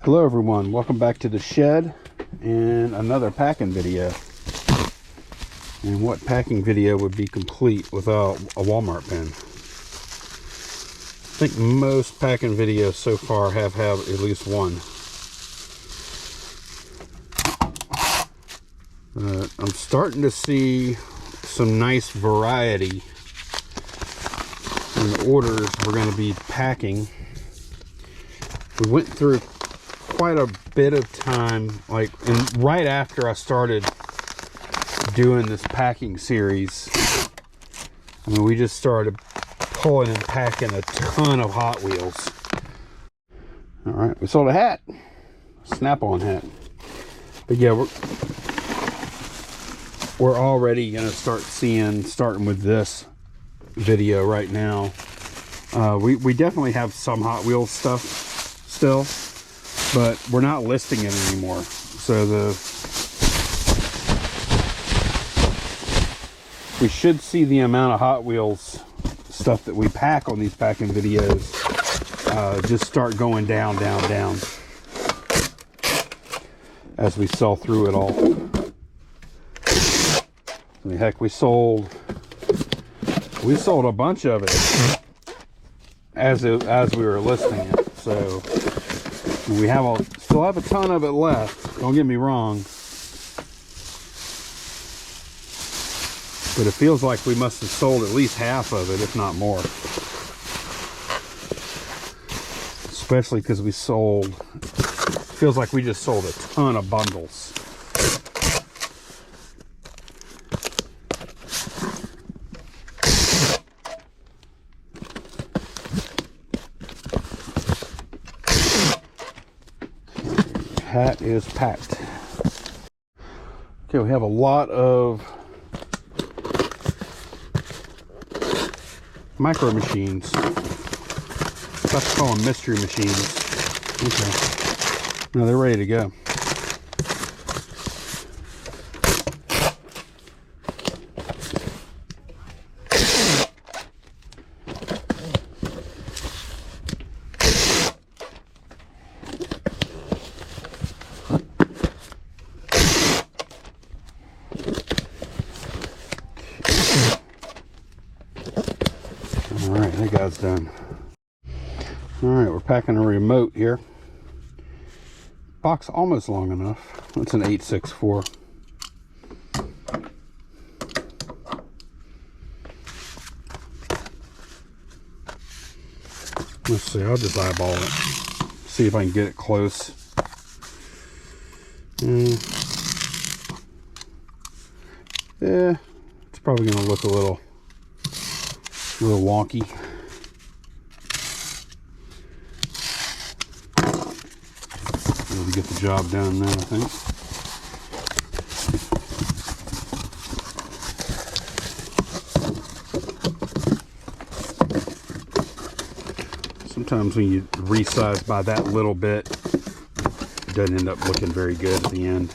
Hello everyone, welcome back to the shed and another packing video. And what packing video would be complete without a Walmart bin? I think most packing videos so far have had at least one. I'm starting to see some nice variety in the orders we're going to be packing. We went through quite a bit of time, right after I started doing this packing series. I mean, we just started pulling and packing a ton of Hot Wheels. All right, we sold a hat, snap-on hat. But yeah, we're already gonna start starting with this video right now. We definitely have some Hot Wheels stuff still, but we're not listing it anymore. So we should see the amount of Hot Wheels stuff that we pack on these packing videos just start going down as we sell through it all. I mean, heck, we sold a bunch of it as we were listing it. So we still have a ton of it left, don't get me wrong, but it feels like we must have sold at least half of it, if not more. Especially because feels like we just sold a ton of bundles. Hat is packed. Okay, we have a lot of micro machines. Let's call them mystery machines. Okay. Now they're ready to go. Alright, that guy's done. Alright, we're packing a remote here. Box almost long enough. That's an 864. Let's see, I'll just eyeball it. See if I can get it close. Yeah, it's probably going to look a little wonky. Able to get the job done now, I think. Sometimes when you resize by that little bit, it doesn't end up looking very good at the end.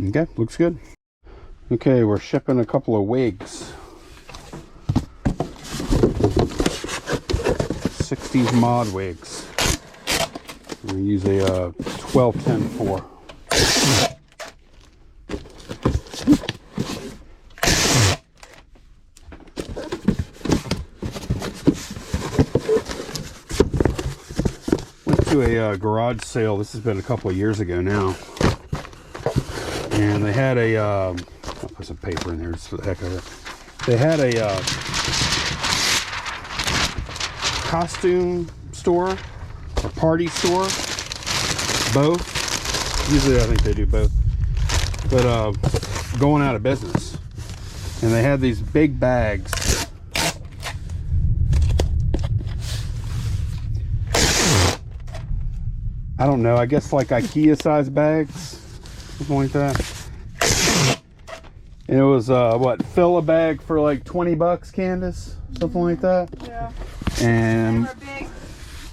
Okay, looks good. Okay, we're shipping a couple of wigs. 60s mod wigs. We're going to use a 12-10-4. Went to a garage sale. This has been a couple of years ago now. And they had a, I'll put some paper in there just for the heck of it. They had a costume store or party store, both. Usually I think they do both, but going out of business. And they had these big bags. I don't know, I guess like IKEA size bags, something like that. And it was what, fill a bag for like 20 bucks, Candace, something like that. Yeah. And they were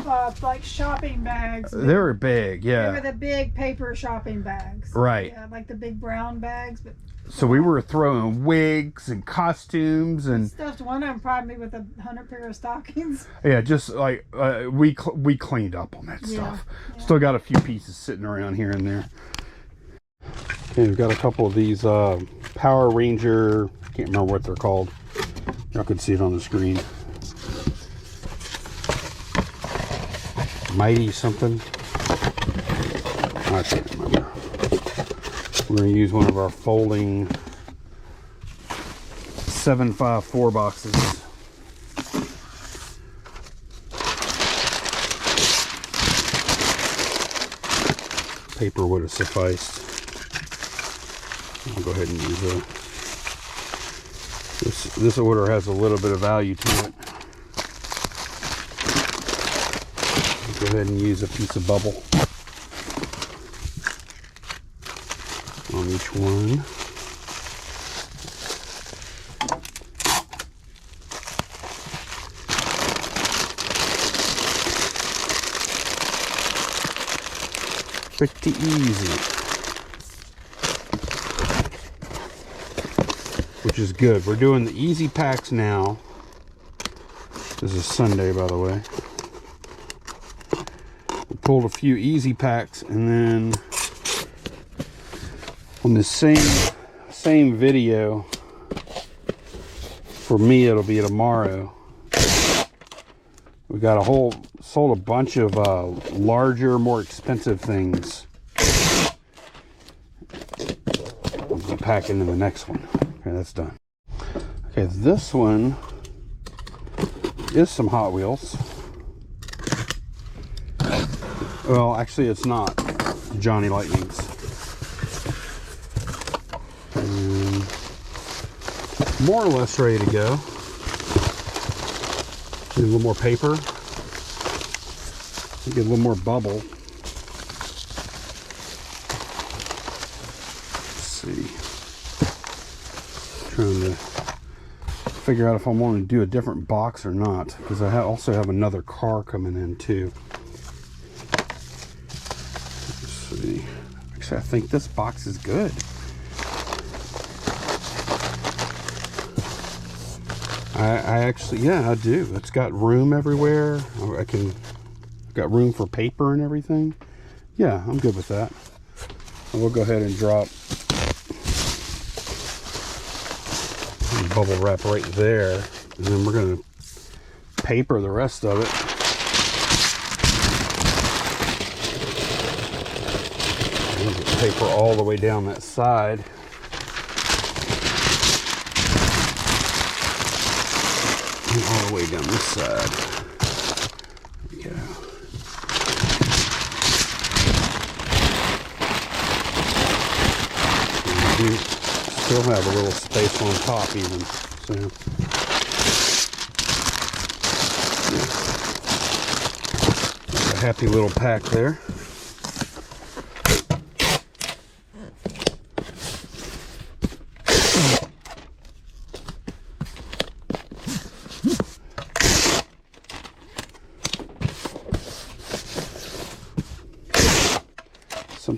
big, like shopping bags. They were big, yeah. They were the big paper shopping bags. Right. Yeah, like the big brown bags. But so we were throwing wigs and costumes and stuffed one of them probably with 100 pair of stockings. Yeah, just like we cleaned up on that stuff. Yeah. Still got a few pieces sitting around here and there. Okay, we've got a couple of these Power Ranger. Can't remember what they're called. Y'all can see it on the screen. Mighty something. I can't remember. We're going to use one of our folding 7x4 boxes. Paper would have sufficed. I'll go ahead and use this order has a little bit of value to it. Go ahead and use a piece of bubble on each one. Pretty easy, which is good. We're doing the easy packs now. This is Sunday, by the way. We pulled a few easy packs, and then on the same video, for me it'll be tomorrow, we got sold a bunch of larger, more expensive things. I'm gonna pack into the next one. Okay, that's done. Okay, this one is some Hot Wheels. Well, actually it's not. Johnny Lightnings. And more or less ready to go. Need a little more paper. Get a little more bubble. Let's see. Trying to figure out if I want to do a different box or not, because I also have another car coming in too. Let's see. Actually, I think this box is good. I actually, yeah, I do. It's got room everywhere. Got room for paper and everything. Yeah, I'm good with that. And we'll go ahead and drop bubble wrap right there, and then we're going to paper the rest of it. We'll get paper all the way down that side. And all the way down this side. There we go. And we still have a little space on top even. So yeah. A happy little pack there.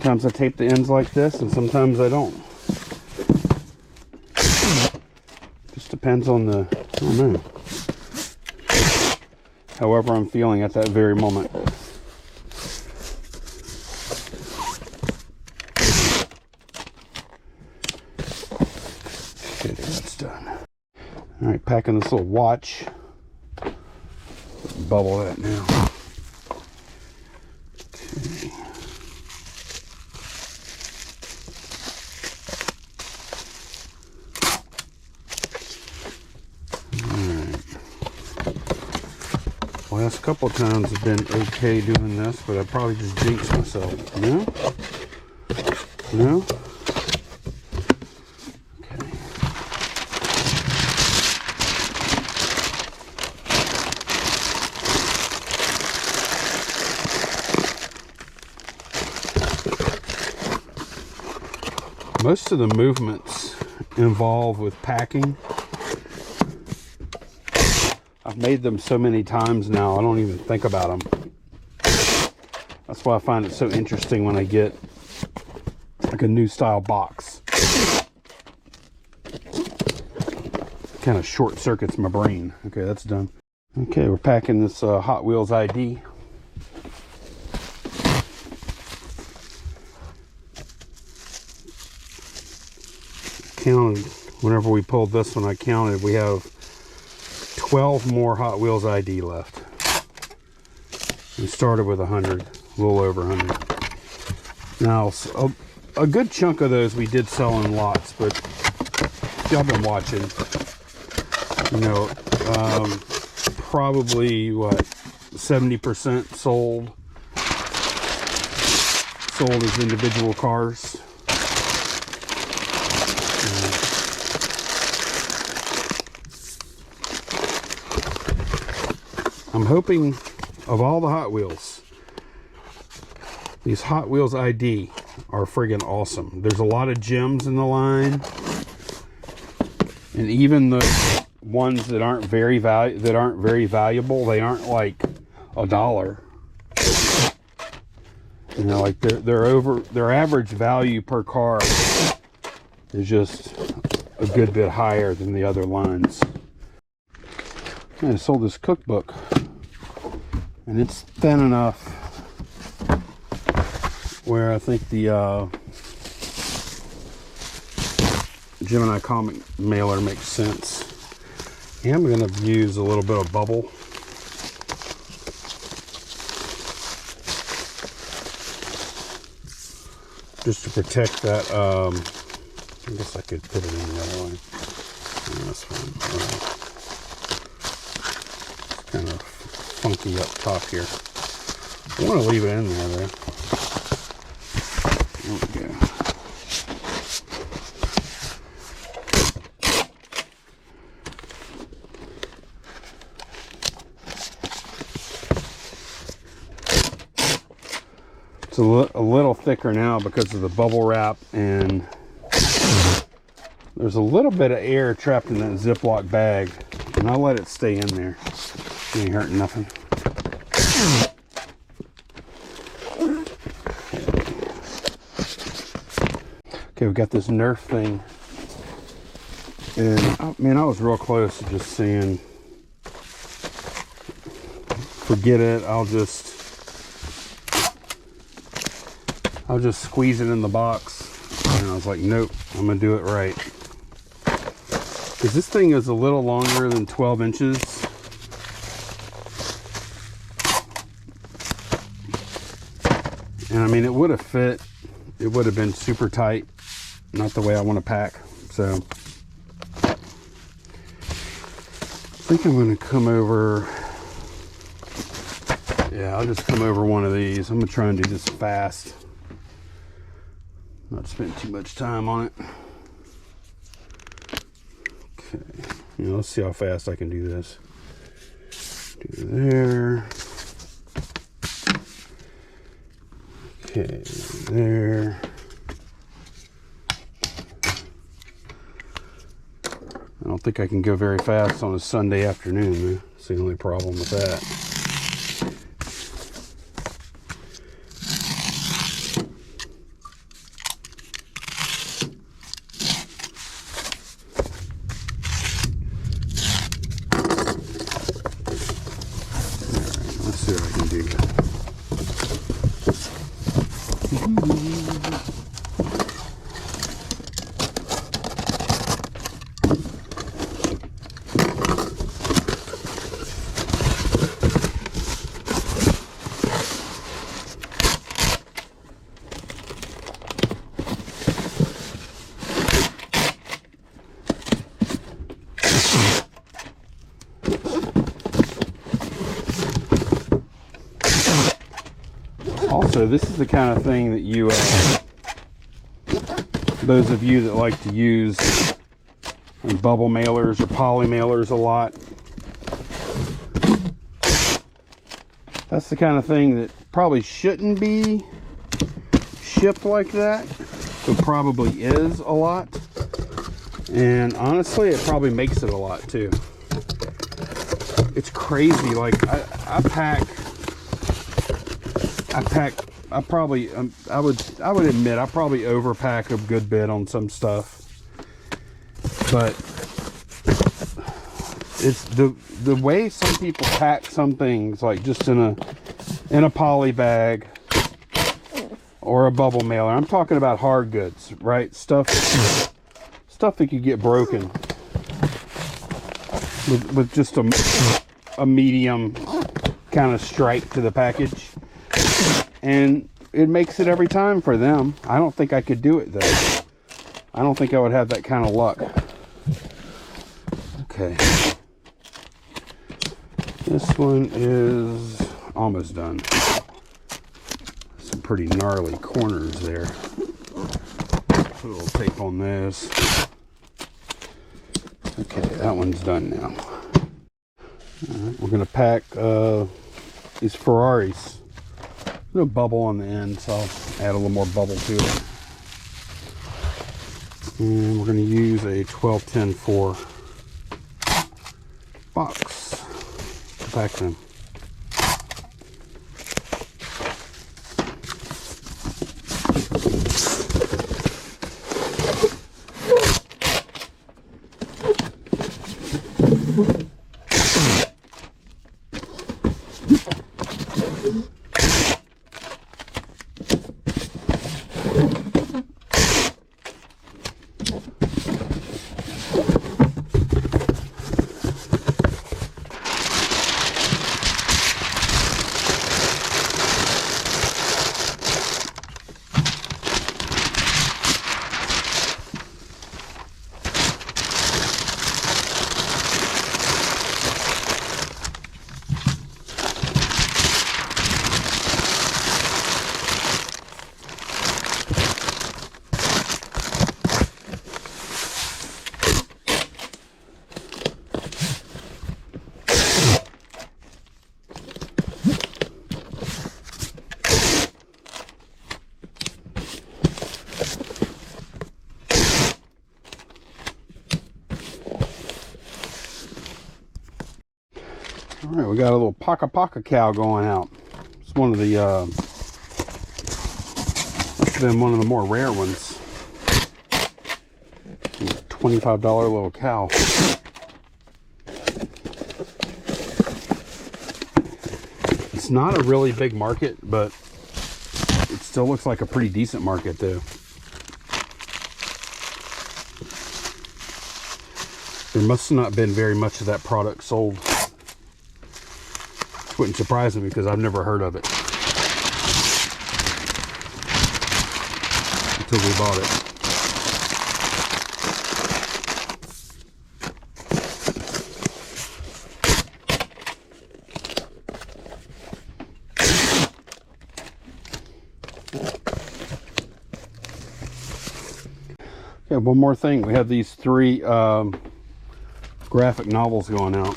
Sometimes I tape the ends like this, and sometimes I don't. Just depends on the, I don't know, however I'm feeling at that very moment. Okay, that's done. All right, packing this little watch. Bubble that now. Okay. Last couple times have been okay doing this, but I probably just jinxed myself. No? No? Okay. Most of the movements involved with packing, I've made them so many times now, I don't even think about them. That's why I find it so interesting when I get like a new style box. Kind of short circuits my brain. Okay, that's done. Okay, we're packing this Hot Wheels ID. Counted, whenever we pulled this one, I counted, we have 12 more Hot Wheels ID left. We started with 100, a little over 100. Now, a good chunk of those we did sell in lots, but if y'all been watching, you know, probably what, 70% sold as individual cars. I'm hoping, of all the Hot Wheels, these Hot Wheels ID are friggin' awesome. There's a lot of gems in the line, and even the ones that aren't very valuable, they aren't like $1. You know, like their average value per car is just a good bit higher than the other lines. I sold this cookbook, and it's thin enough where I think the Gemini comic mailer makes sense. And I'm going to use a little bit of bubble. Just to protect that, I guess I could put it in the other one. Yeah, that's fine. Kind of funky up top here. I want to leave it in there though. There we go. It's a little thicker now because of the bubble wrap, and there's a little bit of air trapped in that Ziploc bag, and I'll let it stay in there. It ain't hurting nothing. Okay, we got this Nerf thing, and oh, man, I was real close to just saying, forget it. I'll just squeeze it in the box. And I was like, nope, I'm gonna do it right, because this thing is a little longer than 12 inches. And I mean, it would have fit, it would have been super tight, not the way I want to pack. So I think I'm going to come over, yeah, I'll just come over one of these. I'm going to try and do this fast, not spend too much time on it. Okay, you know, let's see how fast I can do this. Do there. Okay, there. I don't think I can go very fast on a Sunday afternoon. That's the only problem with that. tube. Also, this is the kind of thing that you, those of you that like to use bubble mailers or poly mailers a lot, that's the kind of thing that probably shouldn't be shipped like that, but probably is a lot. And honestly, it probably makes it a lot too. It's crazy. Like I would admit I probably overpack a good bit on some stuff, but it's the way some people pack some things, like just in a poly bag or a bubble mailer. I'm talking about hard goods, right? Stuff that could get broken with just a medium kind of stripe to the package. And it makes it every time for them. I don't think I could do it though. I don't think I would have that kind of luck. Okay. This one is almost done. Some pretty gnarly corners there. Put a little tape on this. Okay, that one's done now. Alright, we're going to pack these Ferraris. No bubble on the end, so I'll add a little more bubble to it. And we're going to use a 12-10-4 box to pack them. All right, we got a little Paka cow going out. It's one of the, must have been one of the more rare ones. $25 little cow. It's not a really big market, but it still looks like a pretty decent market though. There must have not been very much of that product sold. Wouldn't surprise me because I've never heard of it until we bought it. Okay, one more thing. We have these 3 graphic novels going out.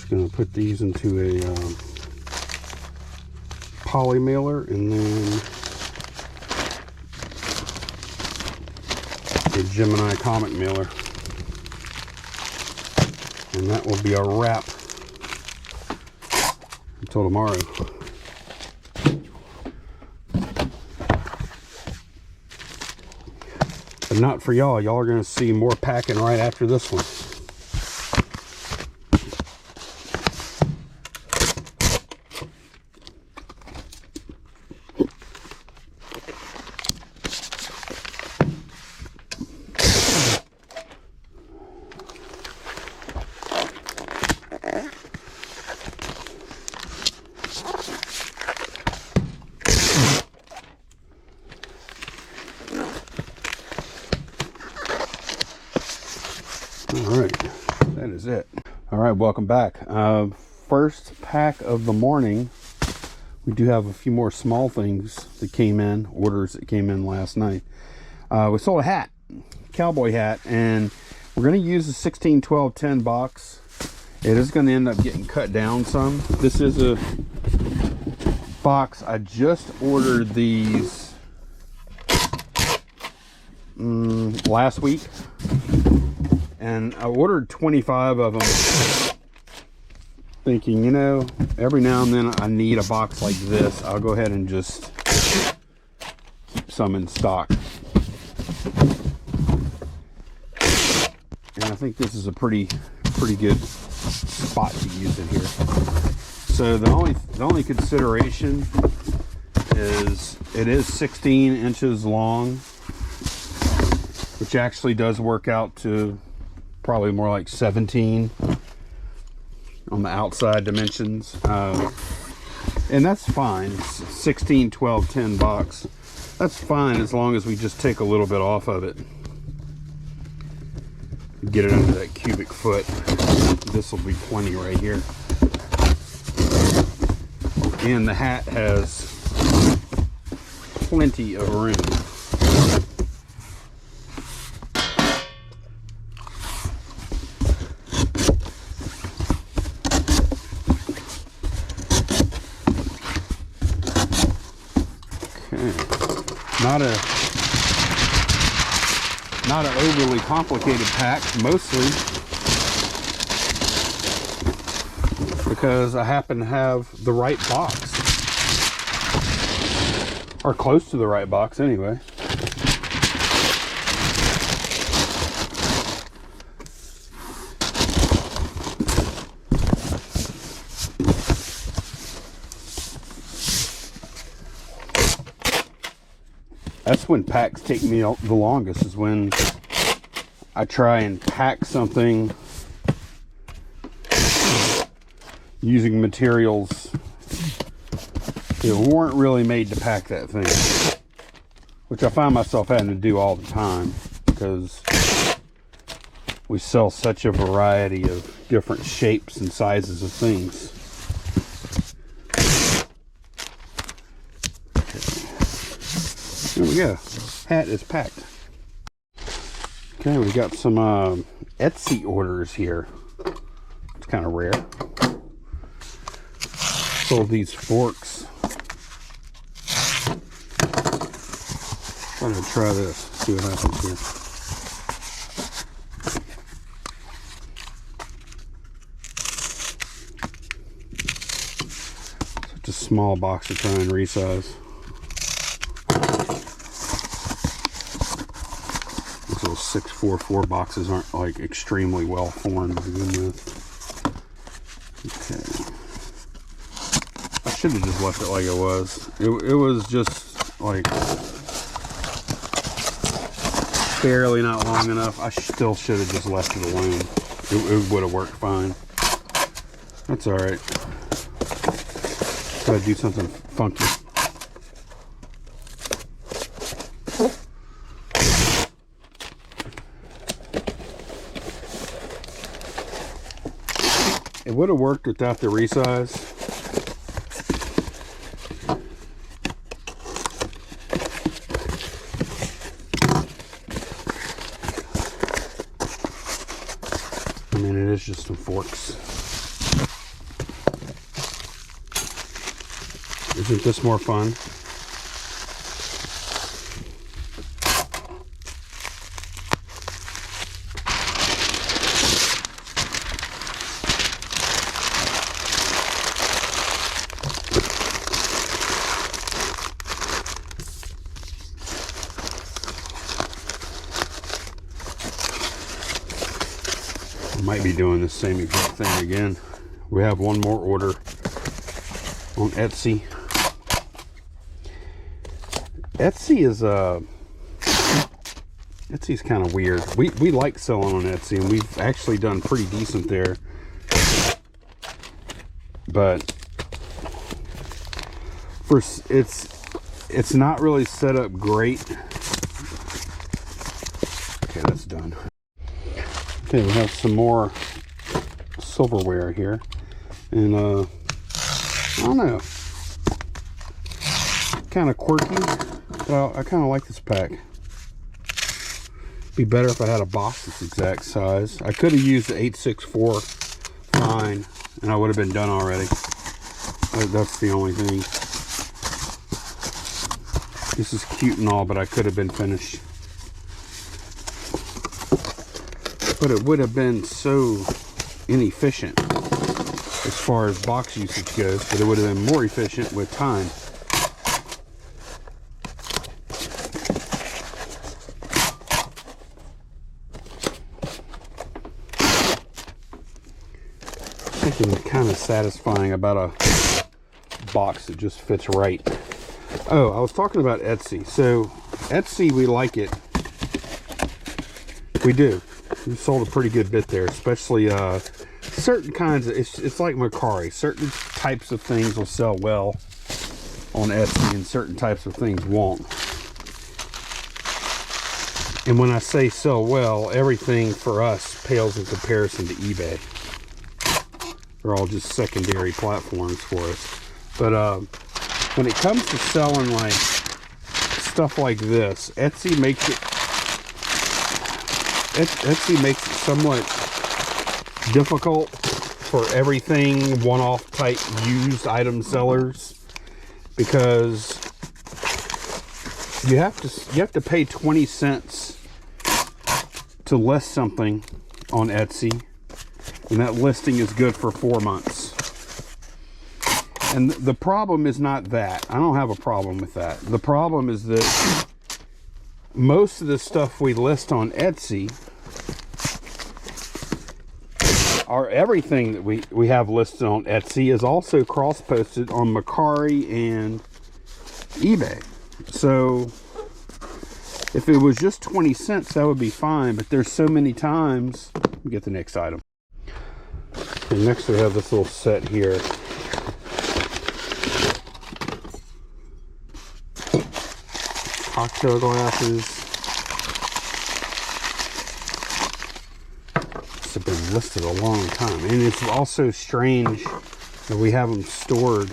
Going to put these into a poly mailer and then a Gemini comic mailer, and that will be a wrap until tomorrow. But not for y'all. Y'all are going to see more packing right after this one. All right, that is it. All right, welcome back. First pack of the morning. We do have a few more small things that came in, orders that came in last night. We sold a hat, cowboy hat, and we're going to use the 16, 12, 10 box. It is going to end up getting cut down some. This is a box. I just ordered these last week, and I ordered 25 of them, thinking, you know, every now and then I need a box like this. I'll go ahead and just keep some in stock. And I think this is a pretty good spot to use it here. So the only consideration is it is 16 inches long, which actually does work out to probably more like 17 on the outside dimensions, and that's fine. 16, 12, 10 box, that's fine as long as we just take a little bit off of it, get it under that cubic foot. This will be plenty right here. And the hat has plenty of room. Not an overly complicated pack, mostly because I happen to have the right box, or close to the right box anyway. That's when packs take me the longest, is when I try and pack something using materials that weren't really made to pack that thing, which I find myself having to do all the time because we sell such a variety of different shapes and sizes of things. Here we go. Hat is packed. Okay, we got some Etsy orders here. It's kind of rare. Sold these forks. I'm gonna try this. See what happens here. Such a small box to try and resize. These little 644 boxes aren't like extremely well formed to begin with. Okay. I should have just left it like it was. It was just like barely not long enough. I still should have just left it alone. It would have worked fine. That's all right. Gotta do something funky. It would have worked without the resize. I mean, it is just some forks. Isn't this more fun? Might be doing the same exact thing again. We have one more order on Etsy. Etsy's kind of weird. We like selling on Etsy, and we've actually done pretty decent there. But it's not really set up great. Okay, that's done. Okay, we have some more silverware here, and I don't know, kind of quirky. Well, I kind of like this pack. Be better if I had a box this exact size. I could have used the 864 fine, and I would have been done already. That's the only thing. This is cute and all, but I could have been finished. But it would have been so inefficient as far as box usage goes, but it would have been more efficient with time. Something kind of satisfying about a box that just fits right. Oh, I was talking about Etsy. So Etsy, we like it. We do. We sold a pretty good bit there, especially certain kinds of, it's like Macari. Certain types of things will sell well on Etsy and certain types of things won't. And when I say sell well, everything for us pales in comparison to eBay. They're all just secondary platforms for us. But when it comes to selling like stuff like this, Etsy makes it somewhat difficult for everything one-off type used item sellers, because you have to pay 20 cents to list something on Etsy, and that listing is good for 4 months. And the problem is not that. I don't have a problem with that. The problem is that most of the stuff we list on Etsy, or everything that we have listed on Etsy, is also cross-posted on Macari and eBay. So if it was just 20 cents, that would be fine, but there's so many times. Let me get the next item. And next we have this little set here. Cocktail glasses. These have been listed a long time, and it's also strange that we have them stored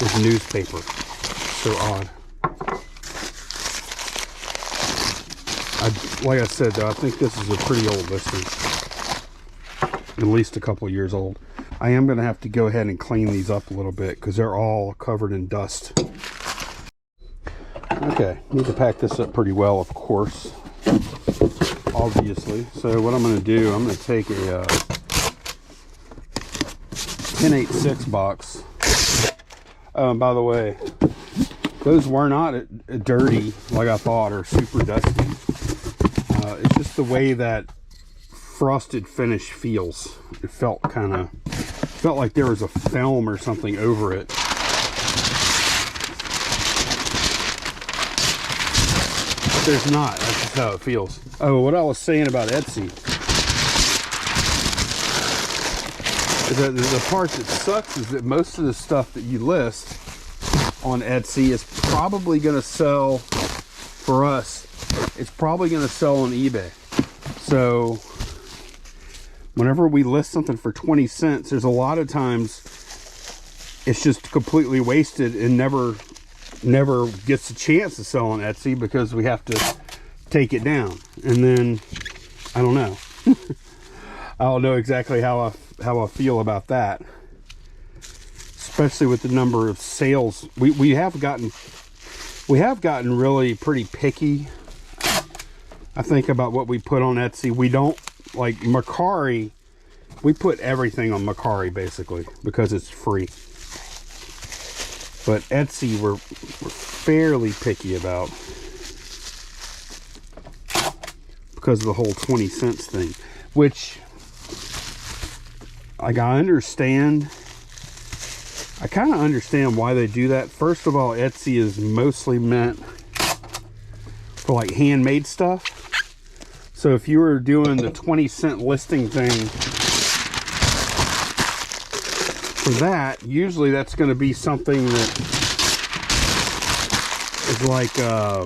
with newspaper. So odd. Like I said though, I think this is a pretty old listing, at least a couple years old. I am going to have to go ahead and clean these up a little bit because they're all covered in dust. Okay, need to pack this up pretty well, of course, obviously. So what I'm going to do, I'm going to take a 1086 box. By the way, those were not dirty like I thought, or super dusty. It's just the way that frosted finish feels. It felt like there was a film or something over it. But there's not. That's just how it feels. Oh, what I was saying about Etsy is that the part that sucks is that most of the stuff that you list on Etsy is probably going to sell, for us, it's probably going to sell on eBay. So whenever we list something for 20 cents, there's a lot of times it's just completely wasted and never gets a chance to sell on Etsy because we have to take it down. And then I don't know. I don't know exactly how I feel about that, especially with the number of sales. We have gotten really pretty picky, I think, about what we put on Etsy. We don't, like Macari, we put everything on Macari basically because it's free. But Etsy we're fairly picky about because of the whole 20 cents thing, which like I understand. I kind of understand why they do that. First of all, Etsy is mostly meant for like handmade stuff. So if you were doing the 20 cent listing thing for that, usually that's going to be something that is like, I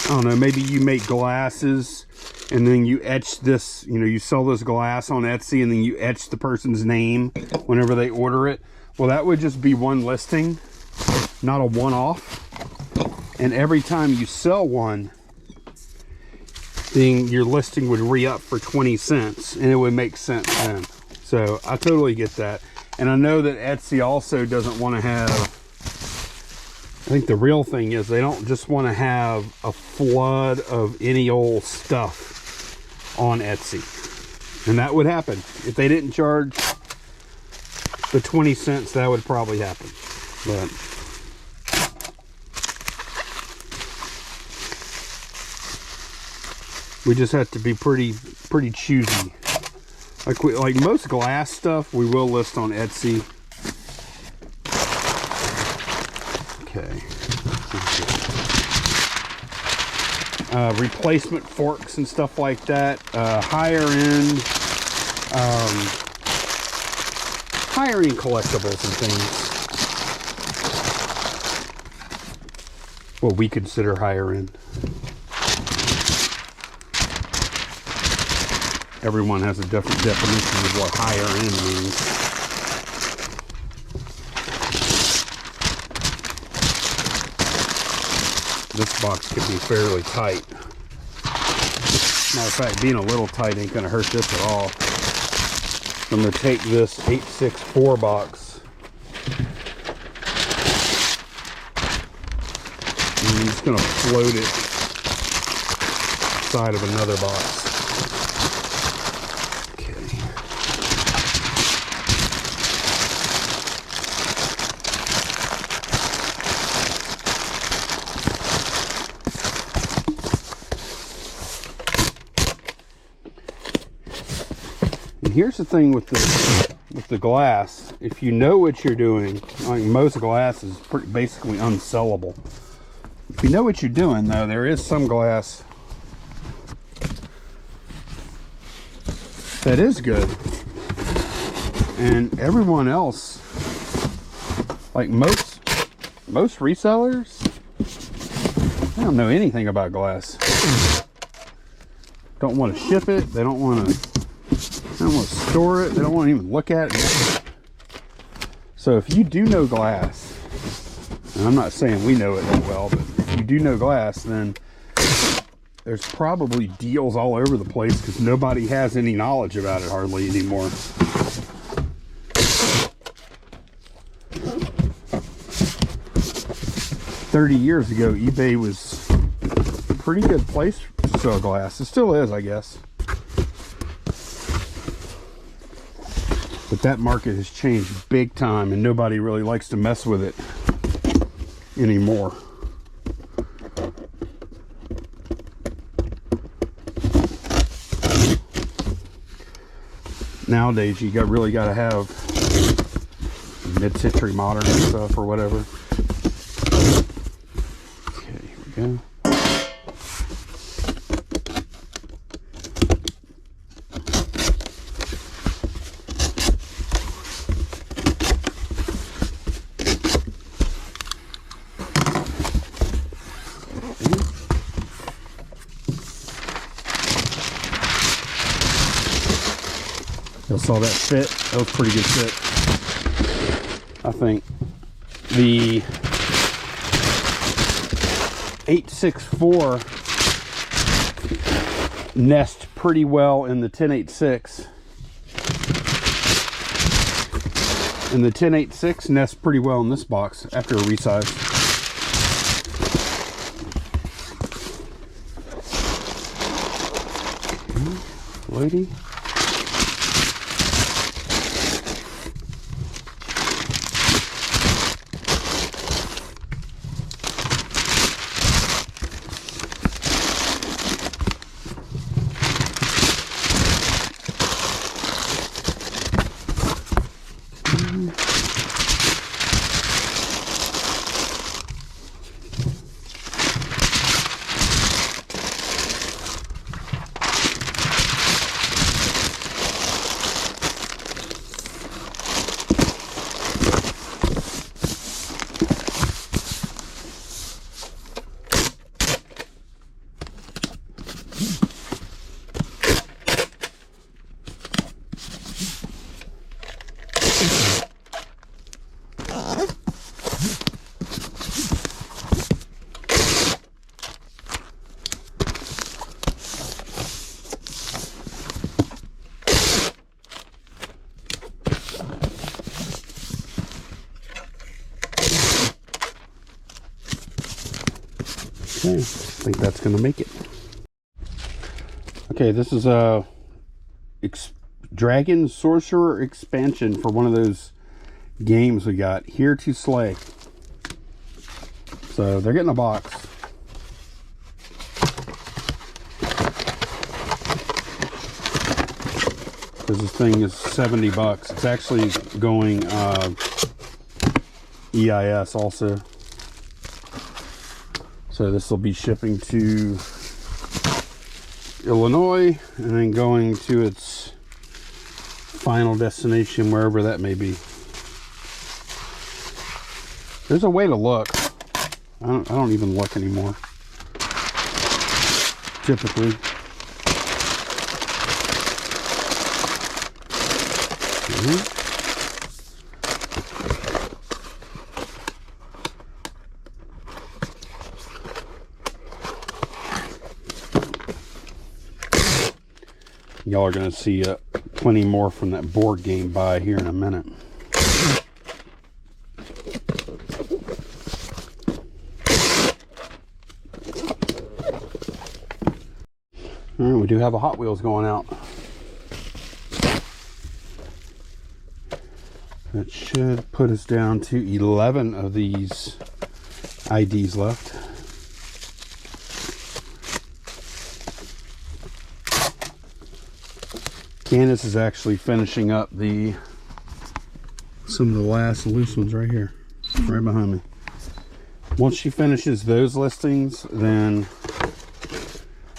don't know, maybe you make glasses and then you etch this, you know, you sell this glass on Etsy and then you etch the person's name whenever they order it. Well, that would just be one listing, not a one-off. And every time you sell one, then your listing would re-up for 20 cents, and it would make sense then. So I totally get that. And I know that Etsy also doesn't want to have, I think the real thing is they don't just want to have a flood of any old stuff on Etsy. And that would happen. If they didn't charge the 20 cents, that would probably happen. But we just have to be pretty choosy. Like most glass stuff, we will list on Etsy. Okay. Replacement forks and stuff like that. Higher end collectibles and things. What we consider higher end. Everyone has a different definition of what higher end means. This box could be fairly tight. Matter of fact, being a little tight ain't gonna hurt this at all. I'm gonna take this 864 box and I'm just gonna float it inside of another box. Here's the thing with the glass. If you know what you're doing, like most glass is basically unsellable. If you know what you're doing, though, there is some glass that is good, and everyone else, like most resellers, they don't know anything about glass. Don't want to ship it. They don't want to store it. They don't want to even look at it. So if you do know glass, and I'm not saying we know it that well, but if you do know glass, then there's probably deals all over the place because nobody has any knowledge about it hardly anymore. $30 years ago, eBay was a pretty good place to sell glass. It still is, I guess. But that market has changed big time and nobody really likes to mess with it anymore. Nowadays you really got to have mid-century modern stuff or whatever. Okay, here we go. Y'all saw that fit? That was a pretty good fit. I think the 864 nests pretty well in the 1086. And the 1086 nests pretty well in this box after a resize. Lady. Okay, I think that's gonna make it. Okay, this is a Dragon Sorcerer expansion for one of those games we got, Here to Slay. So they're getting a box. Because this thing is 70 bucks. It's actually going EIS also. So this will be shipping to Illinois and then going to its final destination, wherever that may be. There's a way to look. I don't even look anymore. Typically. Y'all are going to see plenty more from that board game buy here in a minute. All right, we do have a Hot Wheels going out. That should put us down to 11 of these IDs left. Candace is actually finishing up some of the last loose ones right here, right behind me. Once she finishes those listings, then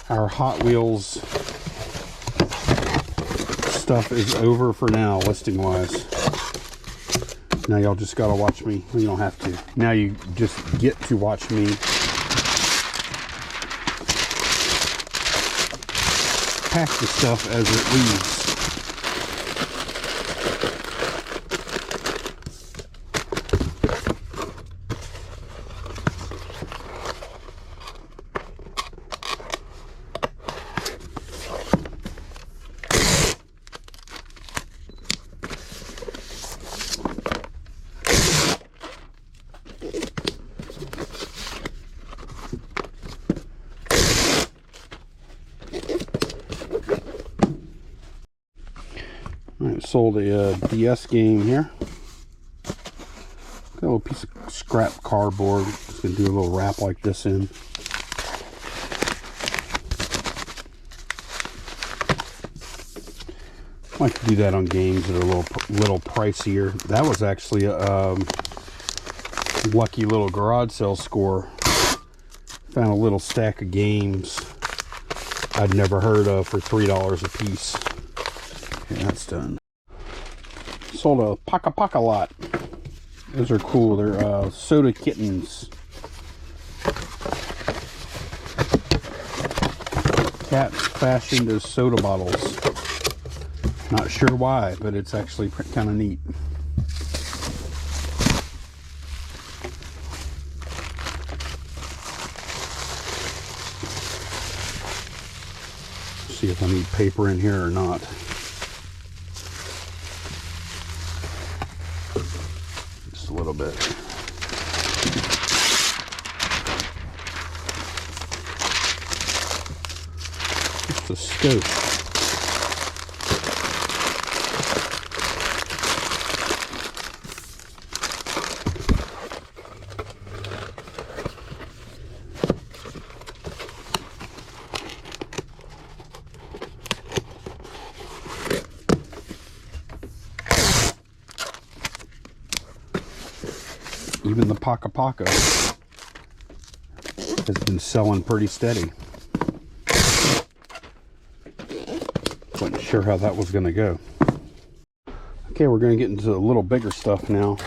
our Hot Wheels stuff is over for now, listing wise. Now y'all just gotta watch me. You don't have to. Now you just get to watch me pack the stuff as it leaves. Alright, sold a DS game here. Got a little piece of scrap cardboard. Just gonna do a little wrap like this in. I like to do that on games that are a little pricier. That was actually a lucky little garage sale score. Found a little stack of games I'd never heard of for $3 a piece. Okay, that's done. Sold a Paka lot. Those are cool. They're soda kittens. Cats fashioned as soda bottles. Not sure why, but it's actually kind of neat. See if I need paper in here or not. Just a little bit. Just a scope. Even the Paka has been selling pretty steady. Wasn't sure how that was going to go. Okay, we're going to get into a little bigger stuff now.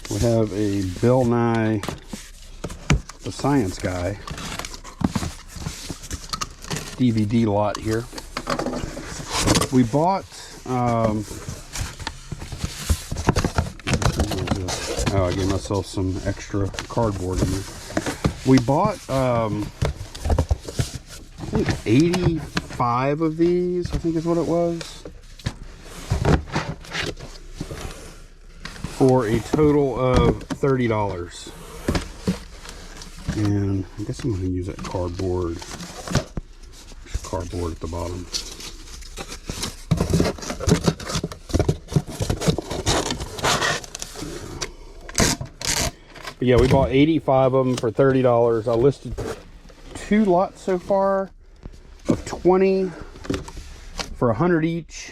We have a Bill Nye the Science Guy DVD lot here. We bought oh, I gave myself some extra cardboard in there. We bought, I think 85 of these, I think is what it was. For a total of $30. And I guess I'm going to use that cardboard. There's cardboard at the bottom. But yeah, we bought 85 of them for $30. I listed 2 lots so far of 20 for 100 each.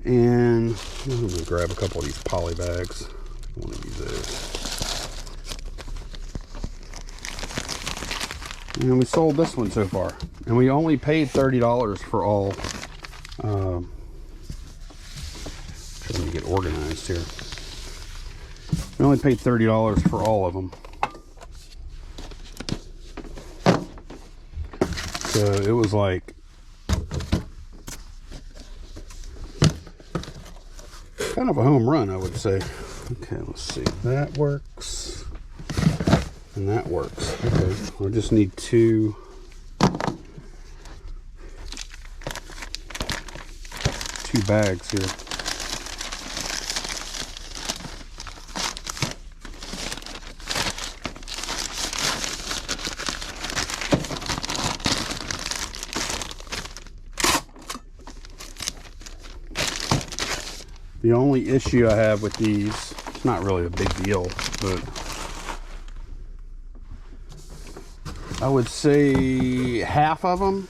And I'm going to grab a couple of these poly bags. I want to use those. And we sold this one so far. And we only paid $30 for all. Trying to get organized here. We only paid $30 for all of them. So it was like kind of a home run, I would say. Okay, let's see. That works. And that works. Okay, I just need 2 bags here. The only issue I have with these, it's not really a big deal, but I would say half of them,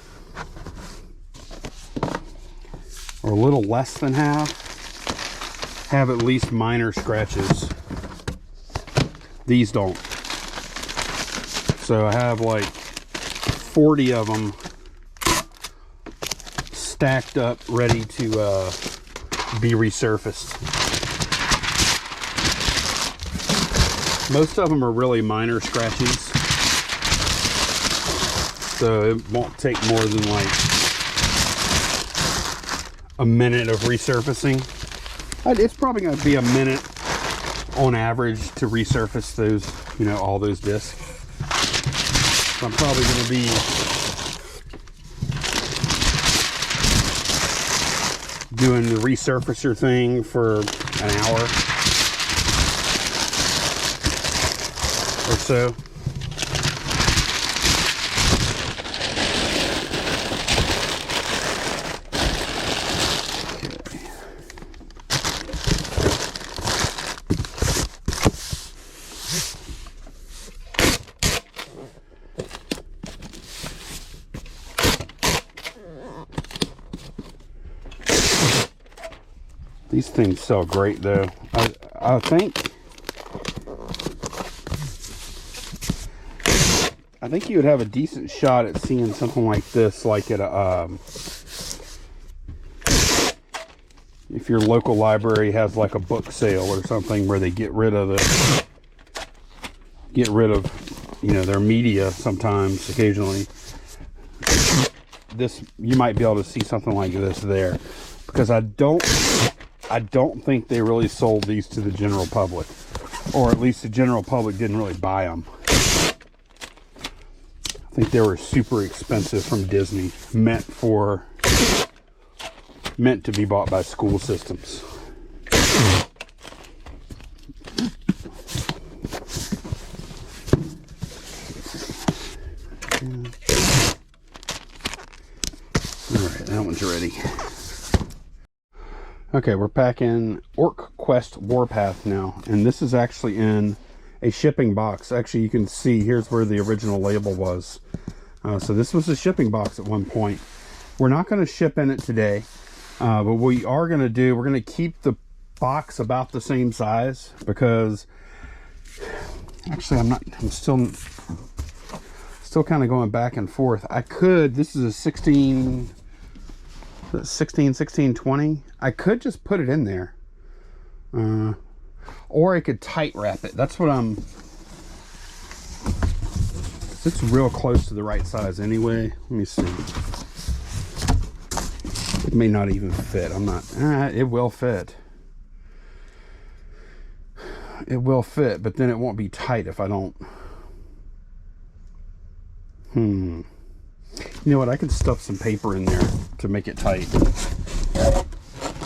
or a little less than half, have at least minor scratches. These don't. So I have like 40 of them stacked up, ready to be resurfaced. Most of them are really minor scratches, so it won't take more than like a minute of resurfacing. It's probably going to be a minute on average to resurface those, you know, all those discs. So I'm probably going to be doing the resurfacer thing for an hour or so. These things sell great though. I think you would have a decent shot at seeing something like this, like at a if your local library has like a book sale or something where they get rid of you know, their media sometimes, occasionally. This, you might be able to see something like this there, because I don't think they really sold these to the general public, or at least the general public didn't really buy them. I think they were super expensive from Disney, meant to be bought by school systems. Alright, that one's ready. Okay, we're packing Orc Quest Warpath now, and this is actually in a shipping box. Actually, you can see here's where the original label was. So this was a shipping box at one point. We're not going to ship in it today, but what we are going to do, we're going to keep the box about the same size, because actually I'm still kind of going back and forth. I could, this is a 1620. I could just put it in there, or I could tight wrap it. That's what it's real close to the right size anyway. Let me see. It may not even fit. I'm not, it will fit. It will fit, but then it won't be tight if I don't. You know what? I could stuff some paper in there to make it tight.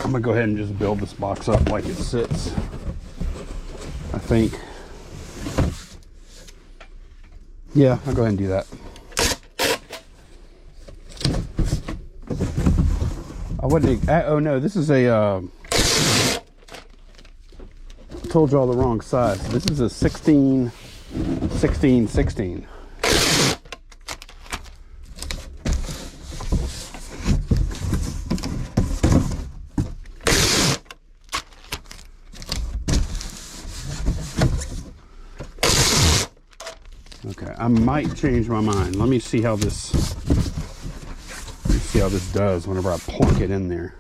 I'm gonna go ahead and just build this box up like it sits. I think. Yeah, I'll go ahead and do that. I wouldn't. Oh no, this is a. Told y'all the wrong size. This is a 16, 16, 16. Okay, I might change my mind. Let me see how this. See how this does whenever I plunk it in there.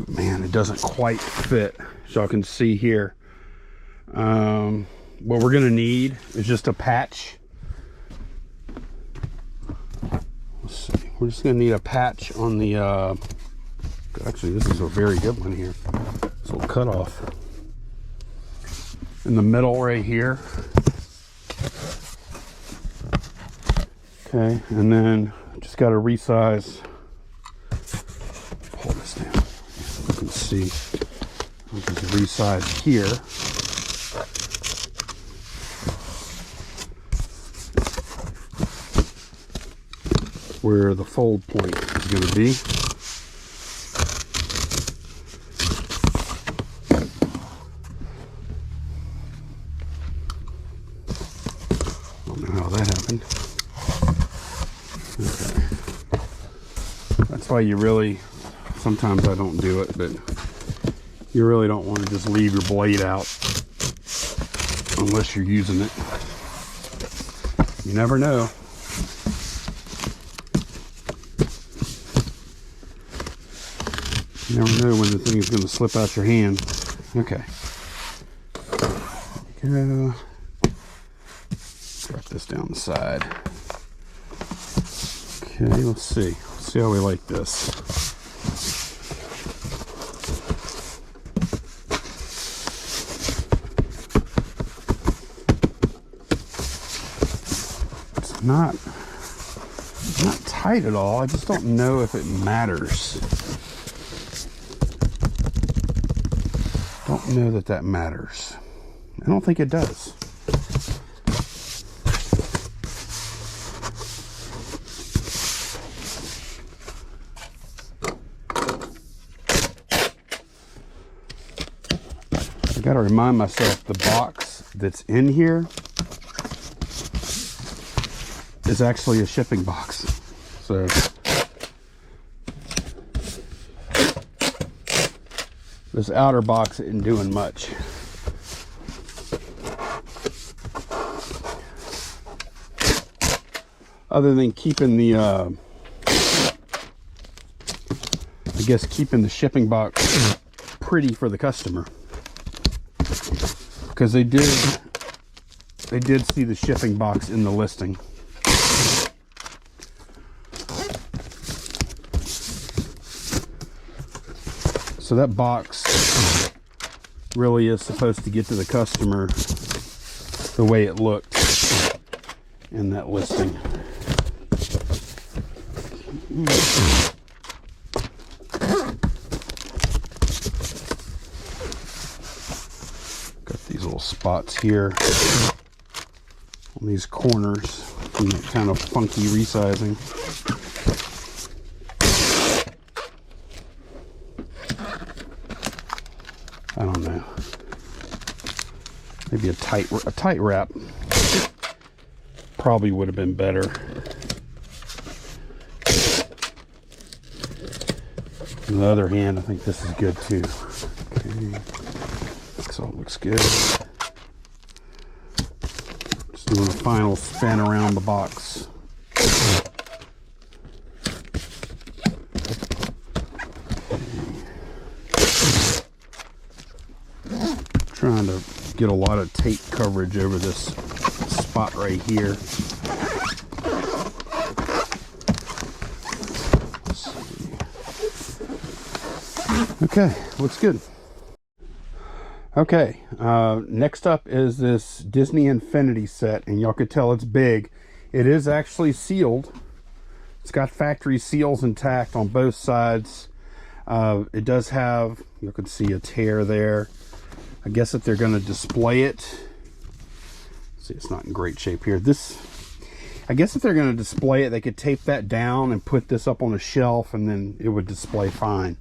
Man, it doesn't quite fit, as y'all can see here. What we're gonna need is just a patch. Let's see, we're just gonna need a patch on the actually this is a very good one here. This little cut off in the middle right here. Okay, and then just got to resize. Pull this down. You can see. I'll just resize here. Where the fold point is going to be. Don't know how that happened. Okay. That's why you really, sometimes I don't do it, but you really don't want to just leave your blade out unless you're using it. You never know. You never know when the thing is going to slip out your hand. Okay. There we go. Drop this down the side. Okay, let's see. Let's see how we like this. It's not tight at all. I just don't know if it matters. Don't know that that matters. I don't think it does. I gotta remind myself the box that's in here is actually a shipping box. So this outer box isn't doing much. Other than keeping the, I guess keeping the shipping box pretty for the customer. Because they did see the shipping box in the listing. So that box really is supposed to get to the customer the way it looked in that listing. Got these little spots here on these corners from that kind of funky resizing. I don't know. Maybe a tight wrap probably would have been better. On the other hand, I think this is good too. Okay. So it looks good. Just doing a final spin around the box. Trying to get a lot of tape coverage over this spot right here. Okay, looks good. Okay, next up is this Disney Infinity set, and y'all could tell it's big. It is actually sealed. It's got factory seals intact on both sides. It does have, you can see a tear there. I guess if they're going to display it, see, it's not in great shape here. I guess if they're going to display it, they could tape that down and put this up on a shelf, and then it would display fine.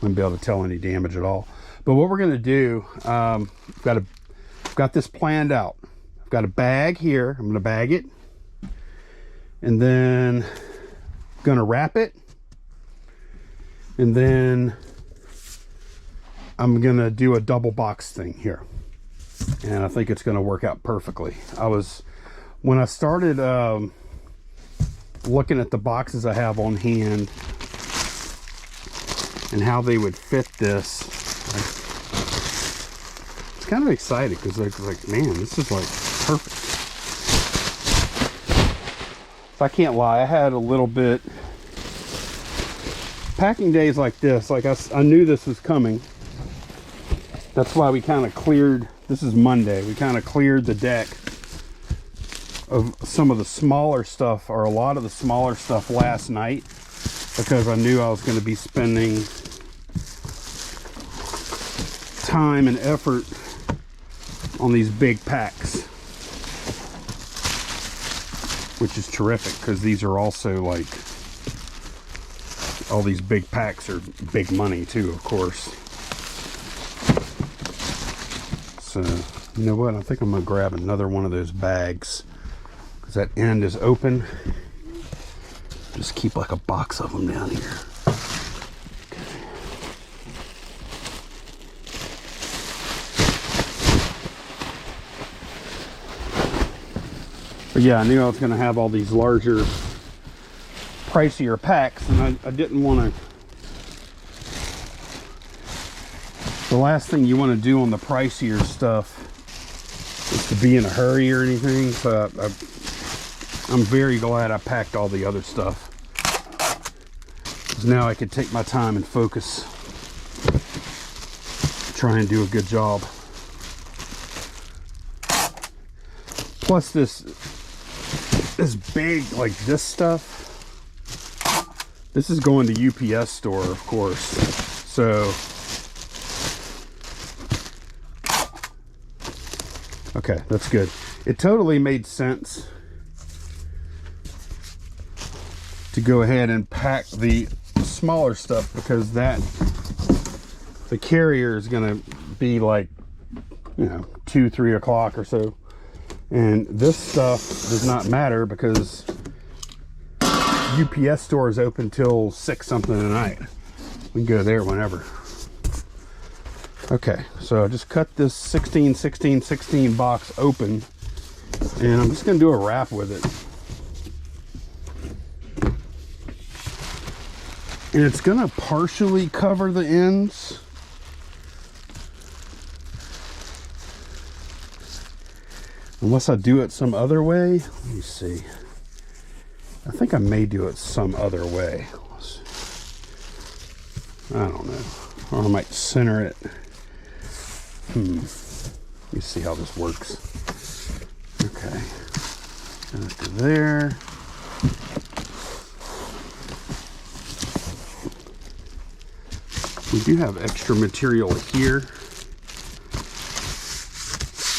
Wouldn't be able to tell any damage at all. But what we're going to do, I've got this planned out. I've got a bag here. I'm going to bag it, and then I'm going to wrap it, and then I'm going to do a double box thing here. And I think it's going to work out perfectly. When I started looking at the boxes I have on hand and how they would fit this, it's kind of excited, because like, man, this is like perfect. So I can't lie, I had a little bit, packing days like this, like I knew this was coming. That's why we kind of cleared, this is Monday, we kind of cleared the deck of some of the smaller stuff, or a lot of the smaller stuff, last night, because I knew I was going to be spending time and effort on these big packs, which is terrific, because these are also, like, all these big packs are big money too, of course. So, you know what, I think I'm going to grab another one of those bags, because that end is open. Just keep like a box of them down here. Okay. But yeah, I knew I was going to have all these larger, pricier packs, and I didn't want to. The last thing you want to do on the pricier stuff is to be in a hurry or anything. So I'm very glad I packed all the other stuff, because now I could take my time and focus, try and do a good job. Plus this big, like this stuff, this is going to UPS store, of course. So okay, that's good. It totally made sense to go ahead and pack the smaller stuff, because the carrier is going to be like, you know, 2-3 o'clock or so, and this stuff does not matter, because UPS store is open till 6 something tonight. We can go there whenever. Okay, so I just cut this 16 16 16 box open, and I'm just going to do a wrap with it. And it's going to partially cover the ends. Unless I do it some other way. Let me see. I think I may do it some other way. I don't know. Or I might center it. Let me see how this works. Okay. Go to there. We do have extra material here.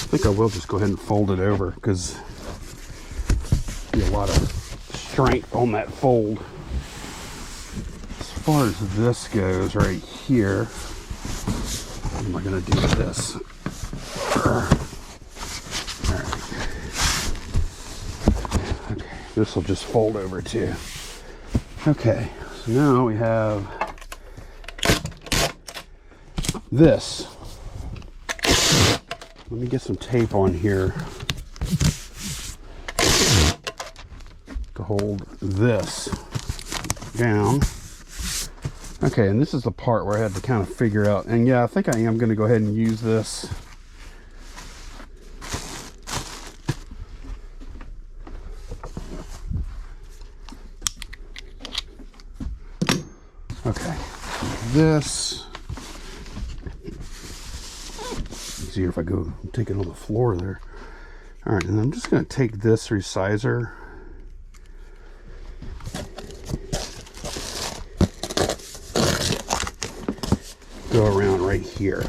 I think I will just go ahead and fold it over, because there's a lot of strength on that fold. As far as this goes right here, what am I going to do with this? Alright. Okay, this will just fold over too. Okay, so now we have this. Let me get some tape on here to hold this down. Okay, and this is the part where I had to kind of figure out, and yeah, I think I am going to go ahead and use this. Okay, this. Easier if I go take it on the floor there. All right, and I'm just going to take this resizer. go around right here.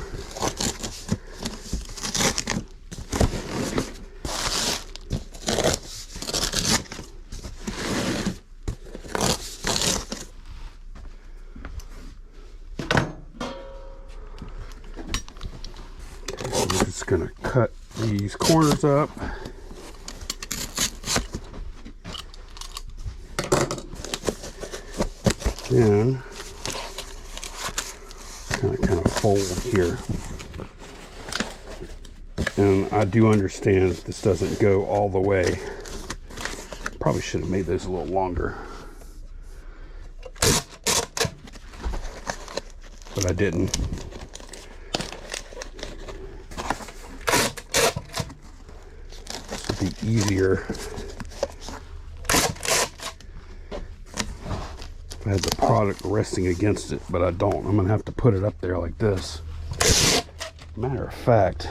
I'm just going to cut these corners up. Then kind of fold here. And I do understand if this doesn't go all the way. Probably should have made those a little longer. But I didn't. This would be easier if I had the product resting against it, but I don't. I'm gonna have to put it up there like this. Matter of fact,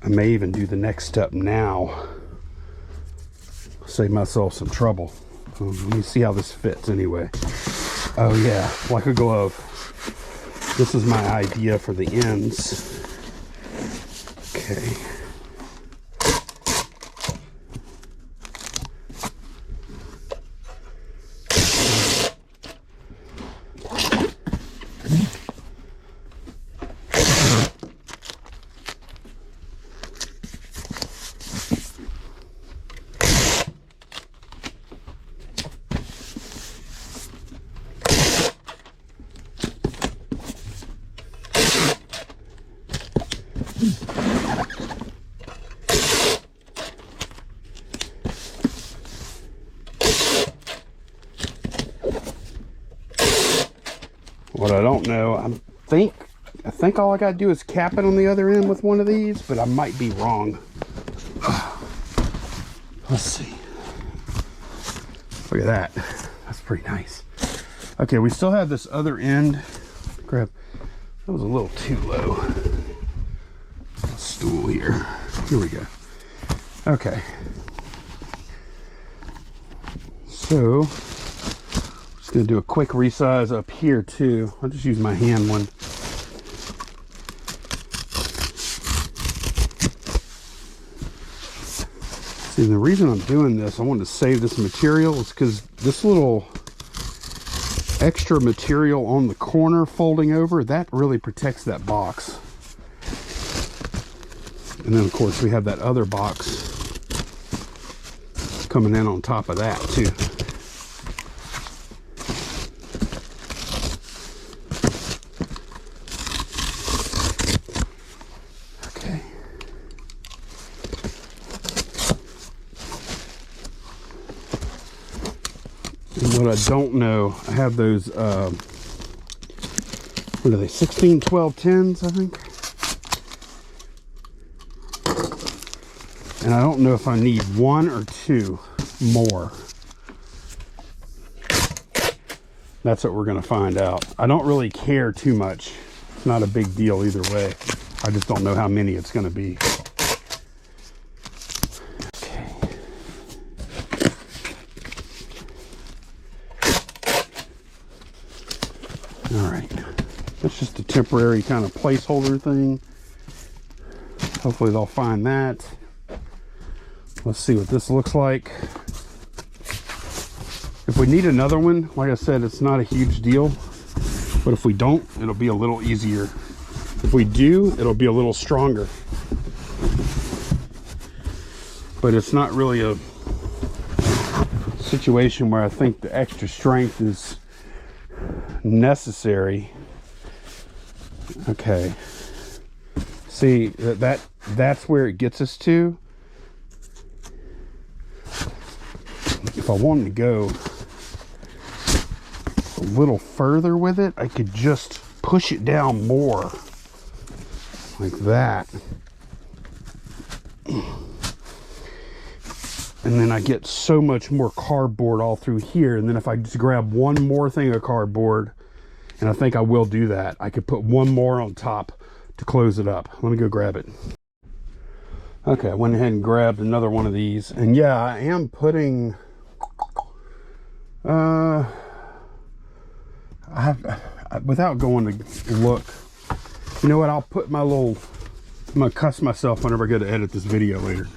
I may even do the next step now. Save myself some trouble. Let me see how this fits anyway. Oh yeah, like a glove. This is my idea for the ends. Okay. What I don't know, I think all I gotta do is cap it on the other end with one of these, but I might be wrong. Let's see. Look at that. That's pretty nice. Okay, we still have this other end. Grab. That was a little too low. Stool here. Here we go. Okay. So gonna do a quick resize up here too. I'll just use my hand one. See, the reason I'm doing this, I wanted to save this material, is because this little extra material on the corner folding over, that really protects that box. And then of course we have that other box coming in on top of that too. What I don't know, I have those, what are they, 16, 12, 10s, I think. And I don't know if I need one or two more. That's what we're going to find out. I don't really care too much. It's not a big deal either way. I just don't know how many it's going to be. That's just a temporary kind of placeholder thing. Hopefully they'll find that. Let's see what this looks like. If we need another one, like I said, it's not a huge deal. But if we don't, it'll be a little easier. If we do, it'll be a little stronger. But it's not really a situation where I think the extra strength is necessary. Okay, see, that's where it gets us to. If I wanted to go a little further with it, I could just push it down more like that, and then I get so much more cardboard all through here. And then if I just grab one more thing of cardboard, and I think I will do that, I could put one more on top to close it up. Let me go grab it. Okay, I went ahead and grabbed another one of these. And yeah, I am putting without going to look, you know what, I'll put my little, I'm gonna cuss myself whenever I go to edit this video later,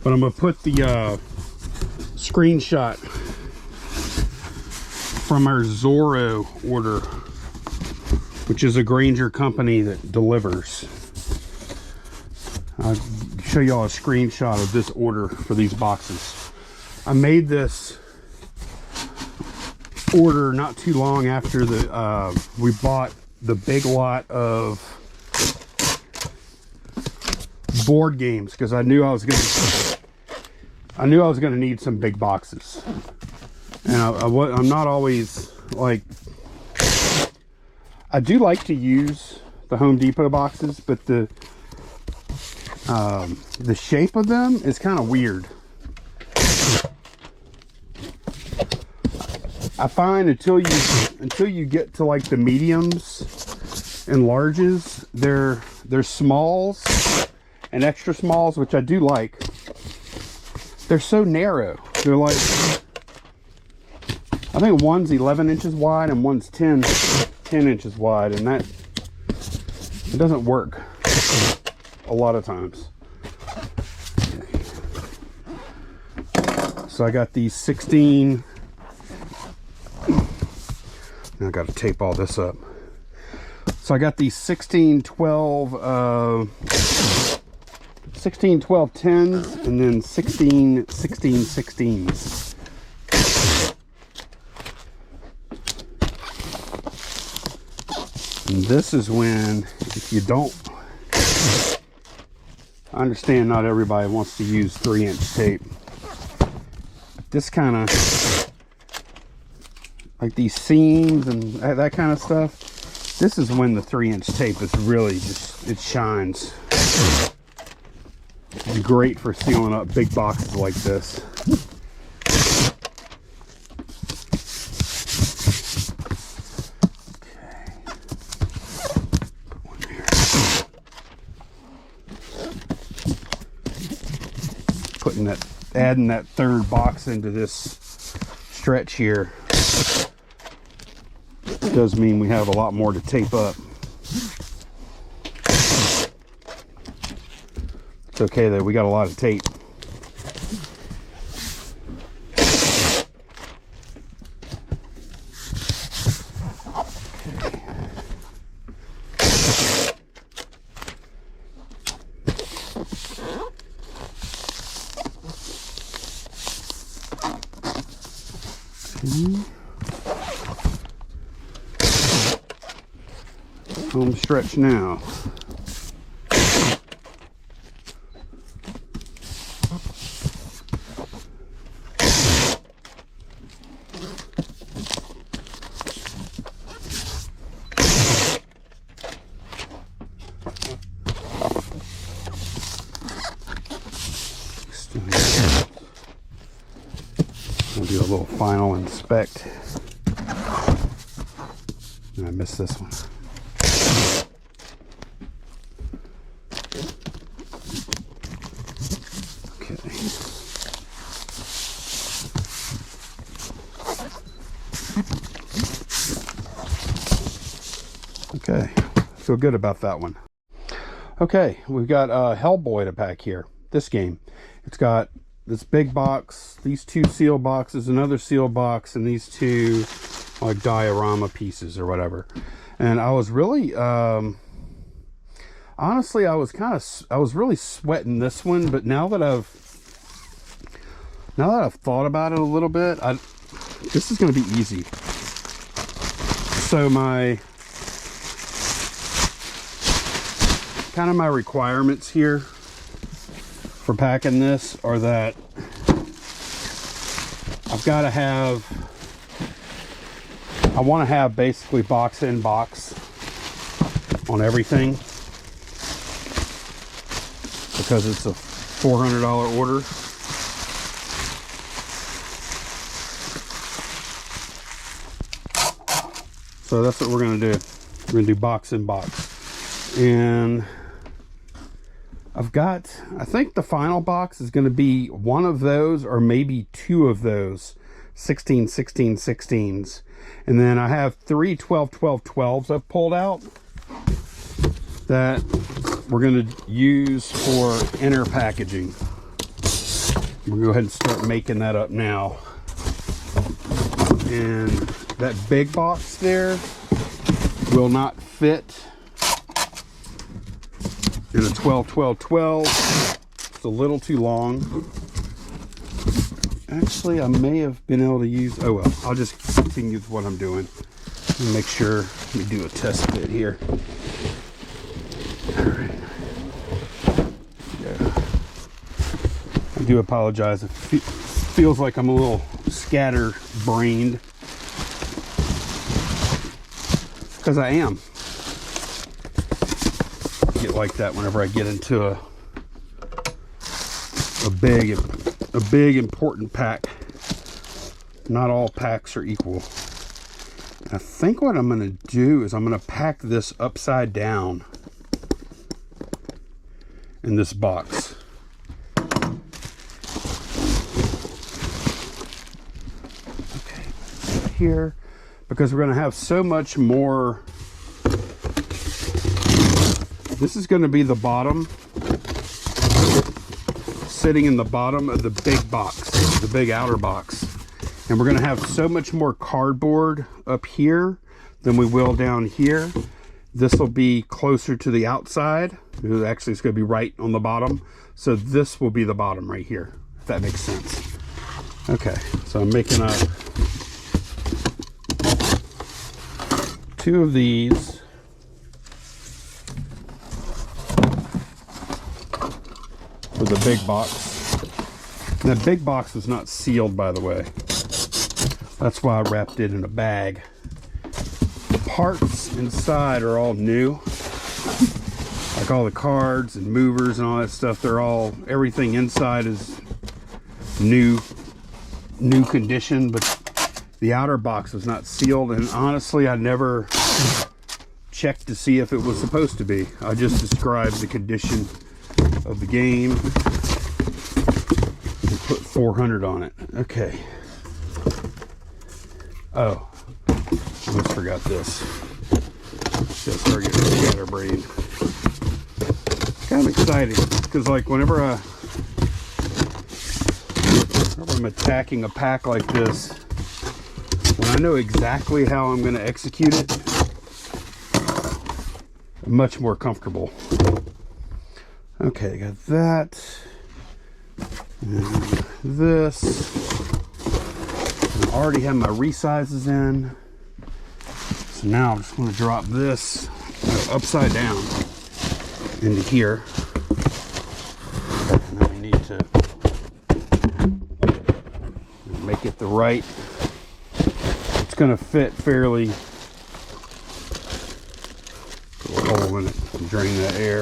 but I'm gonna put the screenshot from our Zorro order, which is a Granger company that delivers. I'll show y'all a screenshot of this order for these boxes. I made this order not too long after the we bought the big lot of board games, because I knew I was gonna need some big boxes, and I'm not always like, I do like to use the Home Depot boxes, but the shape of them is kind of weird. I find until you get to like the mediums and larges, they're smalls and extra smalls, which I do like. They're so narrow. They're like, I think one's 11 inches wide and one's 10 inches wide, and that, it doesn't work a lot of times. Okay. So I got these 16. Now I got to tape all this up. So I got these 16, 12 10s and then 16 16s. And this is when, if you don't, I understand not everybody wants to use 3-inch tape. This kind of, like these seams and that kind of stuff, this is when the 3-inch tape is really just, it shines. It's great for sealing up big boxes like this. Adding that third box into this stretch here does mean we have a lot more to tape up. It's okay though, we got a lot of tape. Home stretch now. We'll do a little final inspect. And I missed this one. Okay, feel good about that one. Okay, we've got Hellboy to pack here. This game, it's got this big box, these two seal boxes, another seal box, and these two like diorama pieces or whatever. And I was really, honestly, I was really sweating this one, but now that I've thought about it a little bit, this is going to be easy. So my requirements here for packing this are that I want to have basically box in box on everything, because it's a $400 order. So that's what we're going to do. We're going to do box in box. And I think the final box is going to be one of those or maybe two of those 16, 16, 16s. And then I have 3 12, 12, 12s I've pulled out that we're going to use for inner packaging. We'll go ahead and start making that up now. And that big box there will not fit in a 12, 12, 12. It's a little too long. Actually, I may have been able to use, oh well, I'll just continue with what I'm doing. And make sure, let me do a test fit here. All right. Yeah. I do apologize. It feels like I'm a little scatterbrained. Because I am. I get like that whenever I get into a big important pack. Not all packs are equal. I think what I'm going to do is I'm going to pack this upside down in this box. Okay, here, because we're going to have so much more. This is going to be the bottom, sitting in the bottom of the big box, the big outer box. And we're going to have so much more cardboard up here than we will down here. This will be closer to the outside. Actually, it's going to be right on the bottom. So this will be the bottom right here, if that makes sense. Okay, so I'm making up 2 of these. For the big box. And that big box was not sealed, by the way. That's why I wrapped it in a bag. The parts inside are all new. Like all the cards and movers and all that stuff, everything inside is new condition, but the outer box was not sealed, and honestly, I never checked to see if it was supposed to be. I just described the condition of the game and put 400 on it. Okay. Oh, almost forgot this. Just start getting scatterbrained. Kind of exciting because, like, whenever I'm attacking a pack like this, when I know exactly how I'm going to execute it, I'm much more comfortable. Okay, got that. And this. I already have my resizes in. So now I'm just going to drop this upside down into here. And then we need to make it the right. It's going to fit fairly. Put a hole in it and drain that air.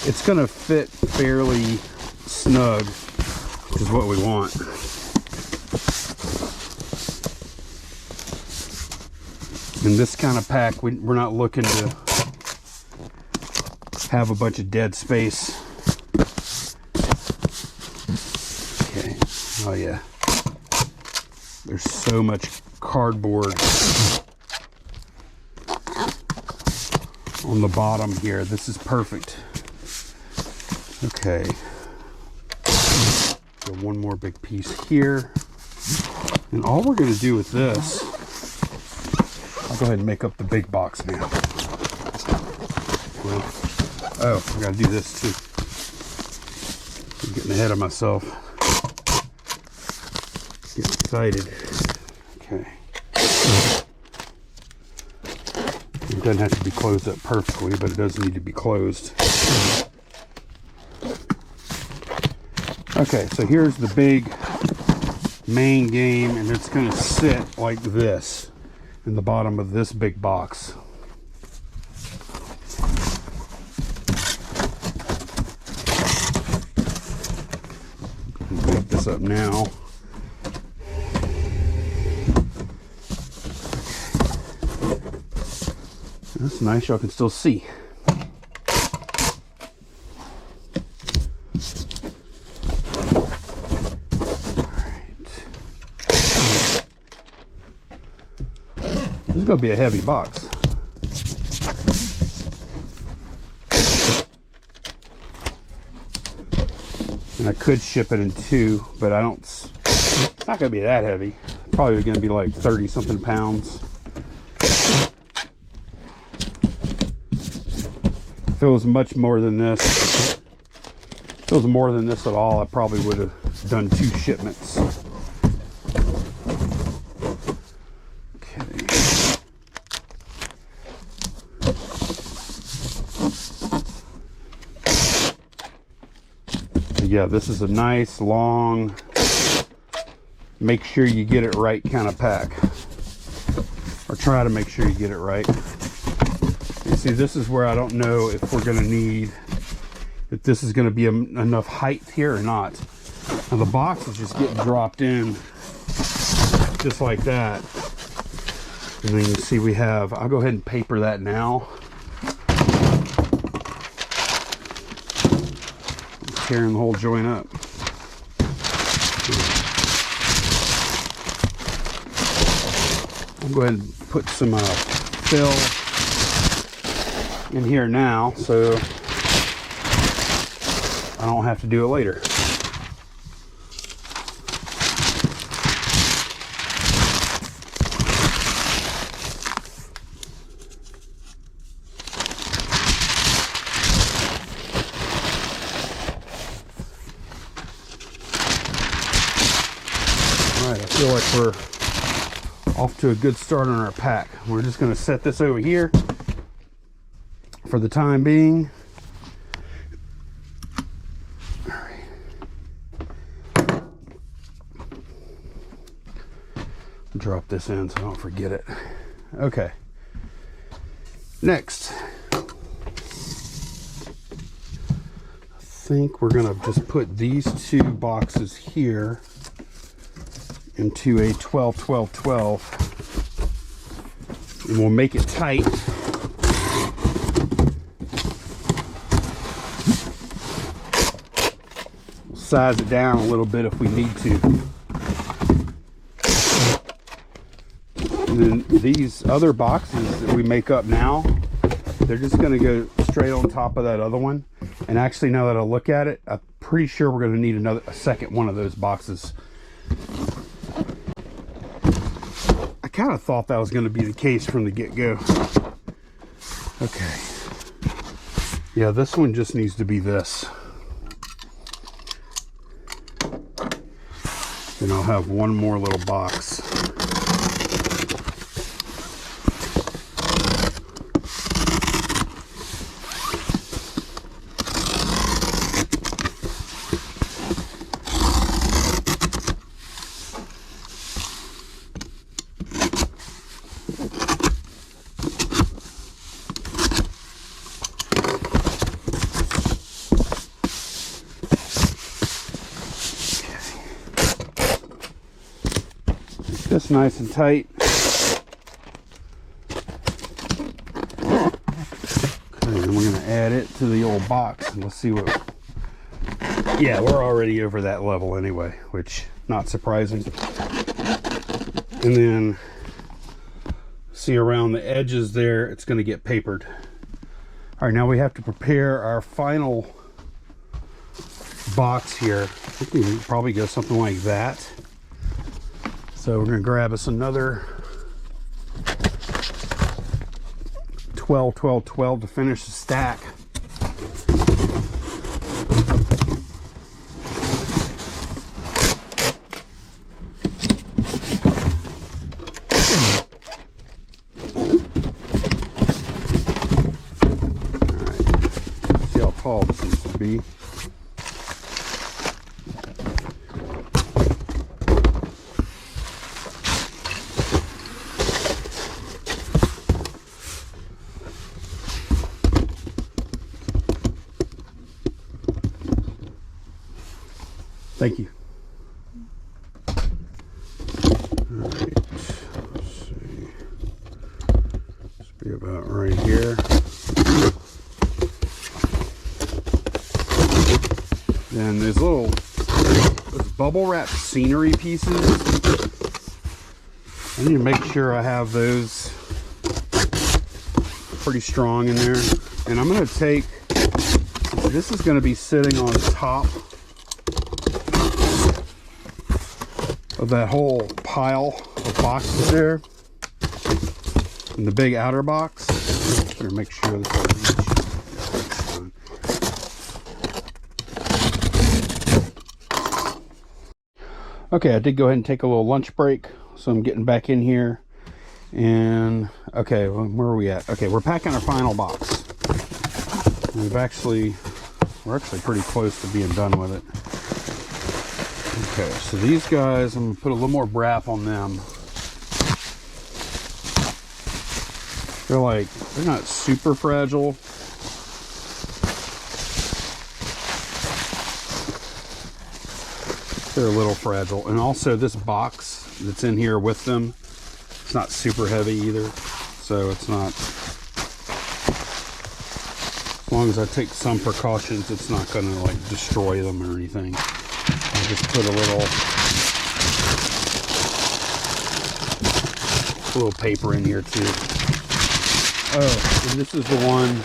It's going to fit fairly snug, which is what we want. In this kind of pack, we're not looking to have a bunch of dead space. Okay. Oh yeah. There's so much cardboard on the bottom here. This is perfect. Okay. So one more big piece here. And all we're going to do with this, I'll go ahead and make up the big box now. Well, oh, I gotta do this too. I'm getting ahead of myself. Get excited. Okay. It doesn't have to be closed up perfectly, but it does need to be closed. Okay, so here's the big main game, and it's gonna sit like this in the bottom of this big box. Make this up now. That's nice, y'all can still see. This is going to be a heavy box. And I could ship it in 2, but I don't. It's not going to be that heavy. Probably going to be like 30 something pounds. If it was much more than this, if it was more than this at all, I probably would have done 2 shipments. Okay. Yeah, this is a nice long, make sure you get it right kind of pack, or try to make sure you get it right. You see, this is where I don't know if we're going to need, if this is going to be enough height here or not. Now the box is just getting dropped in just like that, and then you see we have, I'll go ahead and paper that now. Tearing the whole joint up. I'll go ahead and put some fill in here now so I don't have to do it later. Alright, I feel like we're off to a good start on our pack. We're just going to set this over here for the time being. All right. Drop this in so I don't forget it. Okay. Next, I think we're going to just put these 2 boxes here into a 12-12-12, and we'll make it tight. We'll size it down a little bit if we need to. And then these other boxes that we make up now, they're just going to go straight on top of that other one. And actually, now that I look at it, I'm pretty sure we're going to need a second one of those boxes. I kind of thought that was going to be the case from the get-go. Okay. Yeah, this one just needs to be this. Then I'll have one more little box. This nice and tight. Okay, and we're going to add it to the old box. And let's see what... Yeah, we're already over that level anyway, which, not surprising. And then, see around the edges there, it's going to get papered. All right, now we have to prepare our final box here. I think we can probably go something like that. So we're going to grab us another 12-12-12 to finish the stack. Alright, see how tall this needs to be. Thank you. All right, let's see. This be about right here. Then there's those bubble wrap scenery pieces. I need to make sure I have those pretty strong in there. And I'm going to take, this is going to be sitting on top of that whole pile of boxes there. In the big outer box. Better make sure this will reach. Okay, I did go ahead and take a little lunch break, so I'm getting back in here. And okay, well, where are we at? Okay, we're packing our final box. We're actually pretty close to being done with it. Okay, so these guys, I'm gonna put a little more wrap on them. They're not super fragile. They're a little fragile. And also this box that's in here with them, it's not super heavy either. So it's not, as long as I take some precautions, it's not gonna like destroy them or anything. I'll just put a little paper in here too. Oh, and this is the one,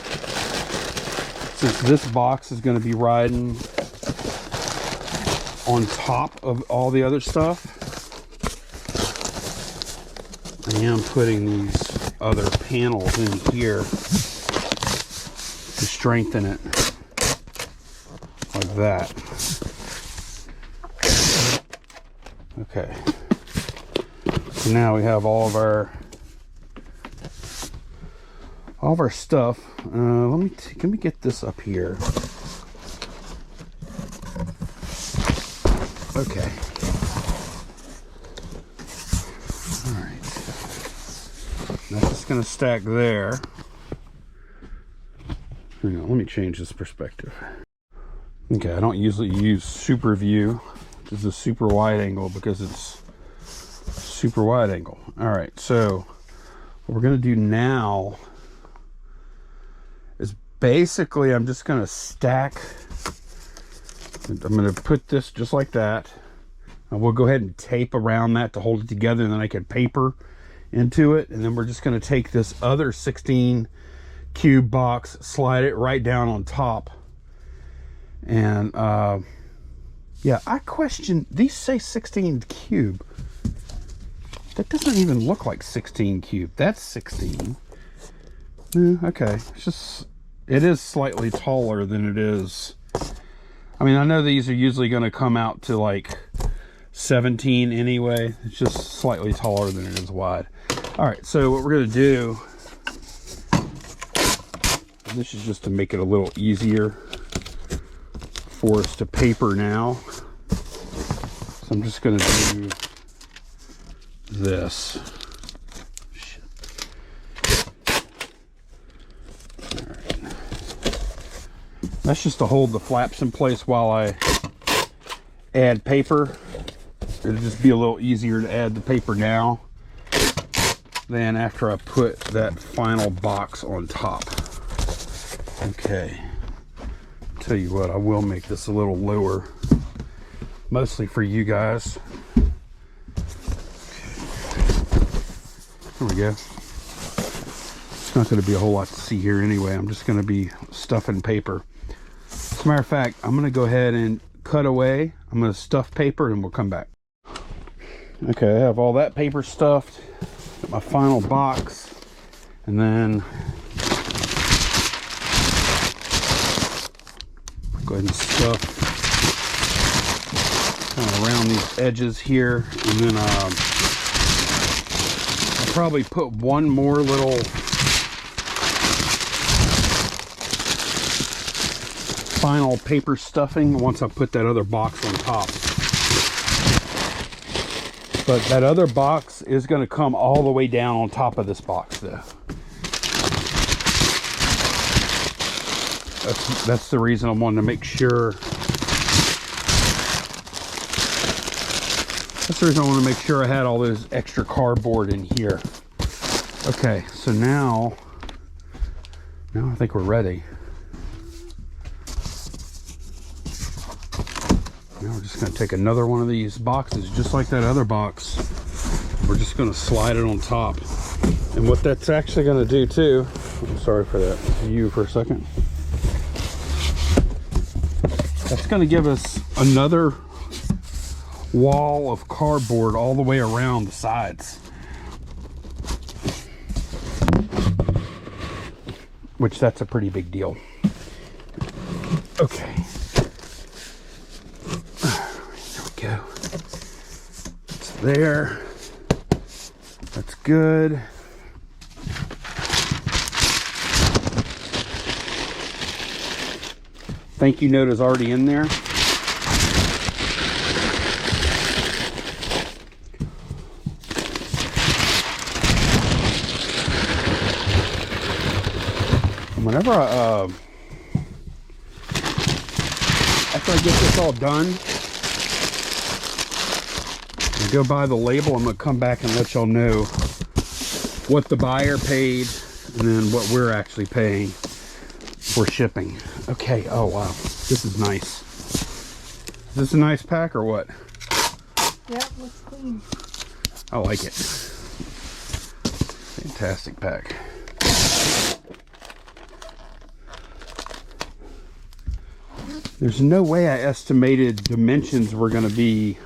since this box is going to be riding on top of all the other stuff, I am putting these other panels in here to strengthen it, like that. Okay, so now we have all of our stuff. Can we get this up here? Okay. All right. That's just gonna stack there. Hang on, let me change this perspective. Okay, I don't usually use super view, which is a super wide angle, because it's super wide angle. All right, so what we're gonna do now is basically I'm just gonna stack. I'm gonna put this just like that. We'll go ahead and tape around that to hold it together, and then I can paper into it. And then we're just gonna take this other 16 cube box, slide it right down on top. And yeah, I question, these say 16 cube. That doesn't even look like 16 cube. That's 16. Okay, it's just, it is slightly taller than it is. I mean, I know these are usually going to come out to like 17 anyway. It's just slightly taller than it is wide. All right, so what we're going to do, this is just to make it a little easier for us to paper now. So I'm just going to do this. That's just to hold the flaps in place while I add paper. It'll just be a little easier to add the paper now than after I put that final box on top. Okay. Tell you what, I will make this a little lower, mostly for you guys. There we go. It's not going to be a whole lot to see here anyway. I'm just going to be stuffing paper. As a matter of fact, I'm going to go ahead and cut away. I'm going to stuff paper and we'll come back. Okay, I have all that paper stuffed. Got my final box. And then go ahead and stuff kind of around these edges here. And then I'll probably put one more little final paper stuffing once I put that other box on top. But that other box is going to come all the way down on top of this box though. That's the reason I wanted to make sure. That's the reason I want to make sure I had all those extra cardboard in here. Okay, so now I think we're ready. Now we're just going to take another one of these boxes, just like that other box. We're just going to slide it on top. And what that's actually going to do too, I'm sorry for that view for a second. That's going to give us another wall of cardboard all the way around the sides. Which that's a pretty big deal. Okay. There we go. It's there. That's good. Thank you note is already in there. Whenever after I get this all done, I go by the label. I'm gonna come back and let y'all know what the buyer paid and then what we're actually paying for shipping. Okay, oh wow, this is nice. Is this a nice pack or what? Yep, looks clean. I like it. Fantastic pack. There's no way I estimated dimensions were going to be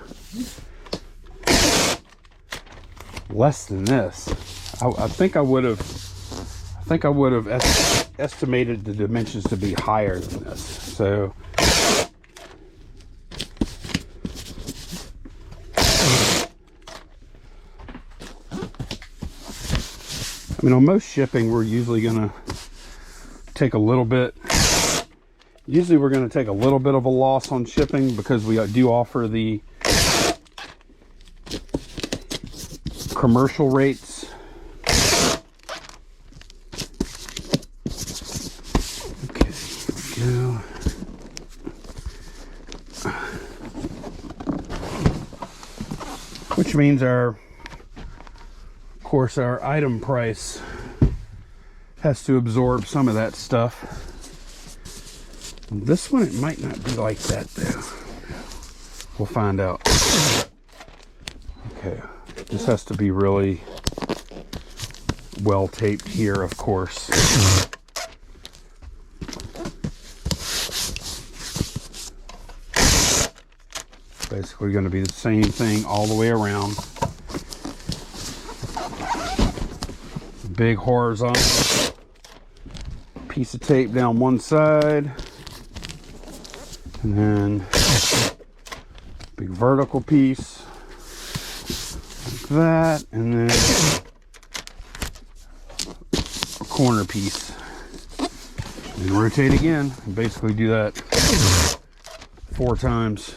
less than this. I think I would have estimated the dimensions to be higher than this. So I mean, on most shipping, we're usually going to take a little bit. Usually we're going to take a little bit of a loss on shipping because we do offer the commercial rates. Okay, here we go. Which means of course, our item price has to absorb some of that stuff. This one, it might not be like that though. We'll find out. Okay, this has to be really well taped here, of course. Basically going to be the same thing all the way around. Big horizontal piece of tape down one side. And then big vertical piece like that, and then a corner piece. And rotate again, and basically do that 4 times.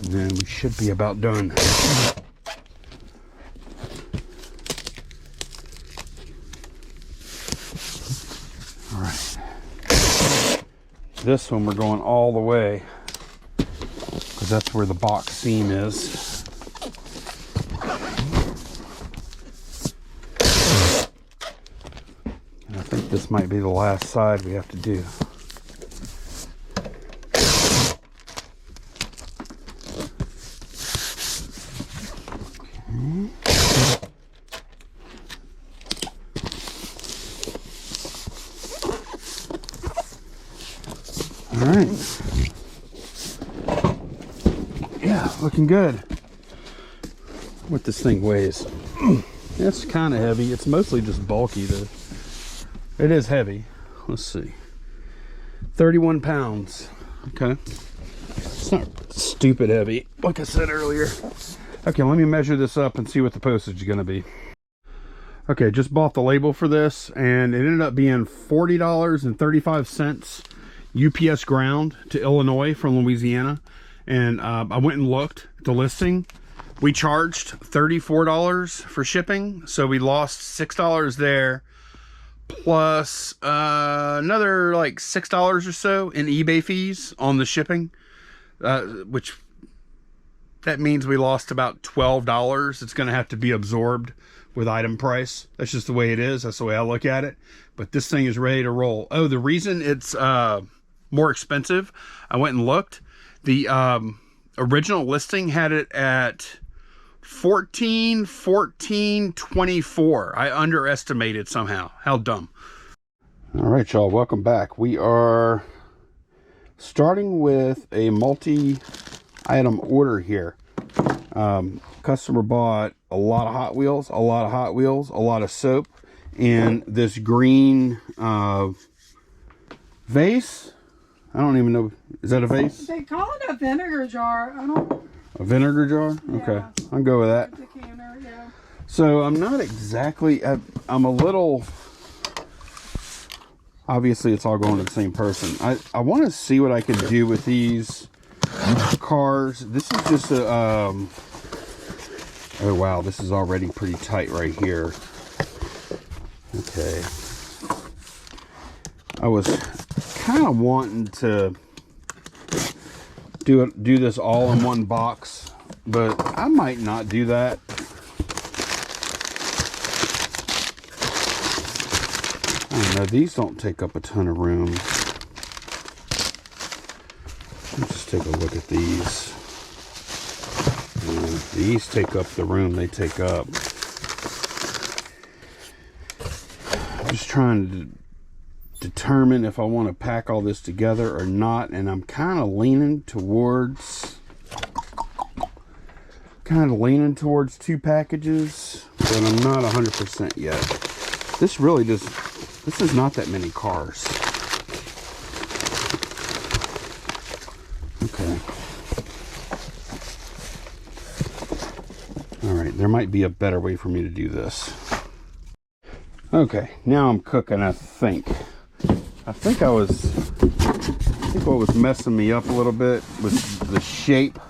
And then we should be about done. This one we're going all the way because that's where the box seam is. And I think this might be the last side we have to do. All right. Yeah, looking good. What this thing weighs. It's kind of heavy. It's mostly just bulky though. It is heavy. Let's see. 31 pounds. Okay. It's not stupid heavy, like I said earlier. Okay, let me measure this up and see what the postage is going to be. Okay, just bought the label for this, and it ended up being $40.35 UPS ground to Illinois from Louisiana. And I went and looked at the listing. We charged $34 for shipping, so we lost $6 there, plus another like $6 or so in eBay fees on the shipping, which that means we lost about $12. It's going to have to be absorbed with item price. That's just the way it is. That's the way I look at it. But this thing is ready to roll. Oh, the reason it's more expensive, I went and looked. The original listing had it at 14, 14, 24. I underestimated somehow. How dumb. All right, y'all, welcome back. We are starting with a multi-item order here. Customer bought a lot of Hot Wheels, a lot of soap, and this green vase. I don't even know. Is that a vase? They call it a vinegar jar. I don't. A vinegar jar? Yeah. Okay, I'll go with that. Decanter, yeah. So I'm not exactly. I'm a little. Obviously, it's all going to the same person. I want to see what I can do with these cars. This is just a. Oh wow, this is already pretty tight right here. Okay. I was kind of wanting to do this all in one box, but I might not do that. I don't know, these don't take up a ton of room. Let's just take a look at these. These take up the room they take up. I'm just trying to determine if I want to pack all this together or not, and I'm kind of leaning towards two packages, but I'm not 100% yet. This is not that many cars. Okay. All right, there might be a better way for me to do this. Okay, now I'm cooking, I think. I think what was messing me up a little bit was the shape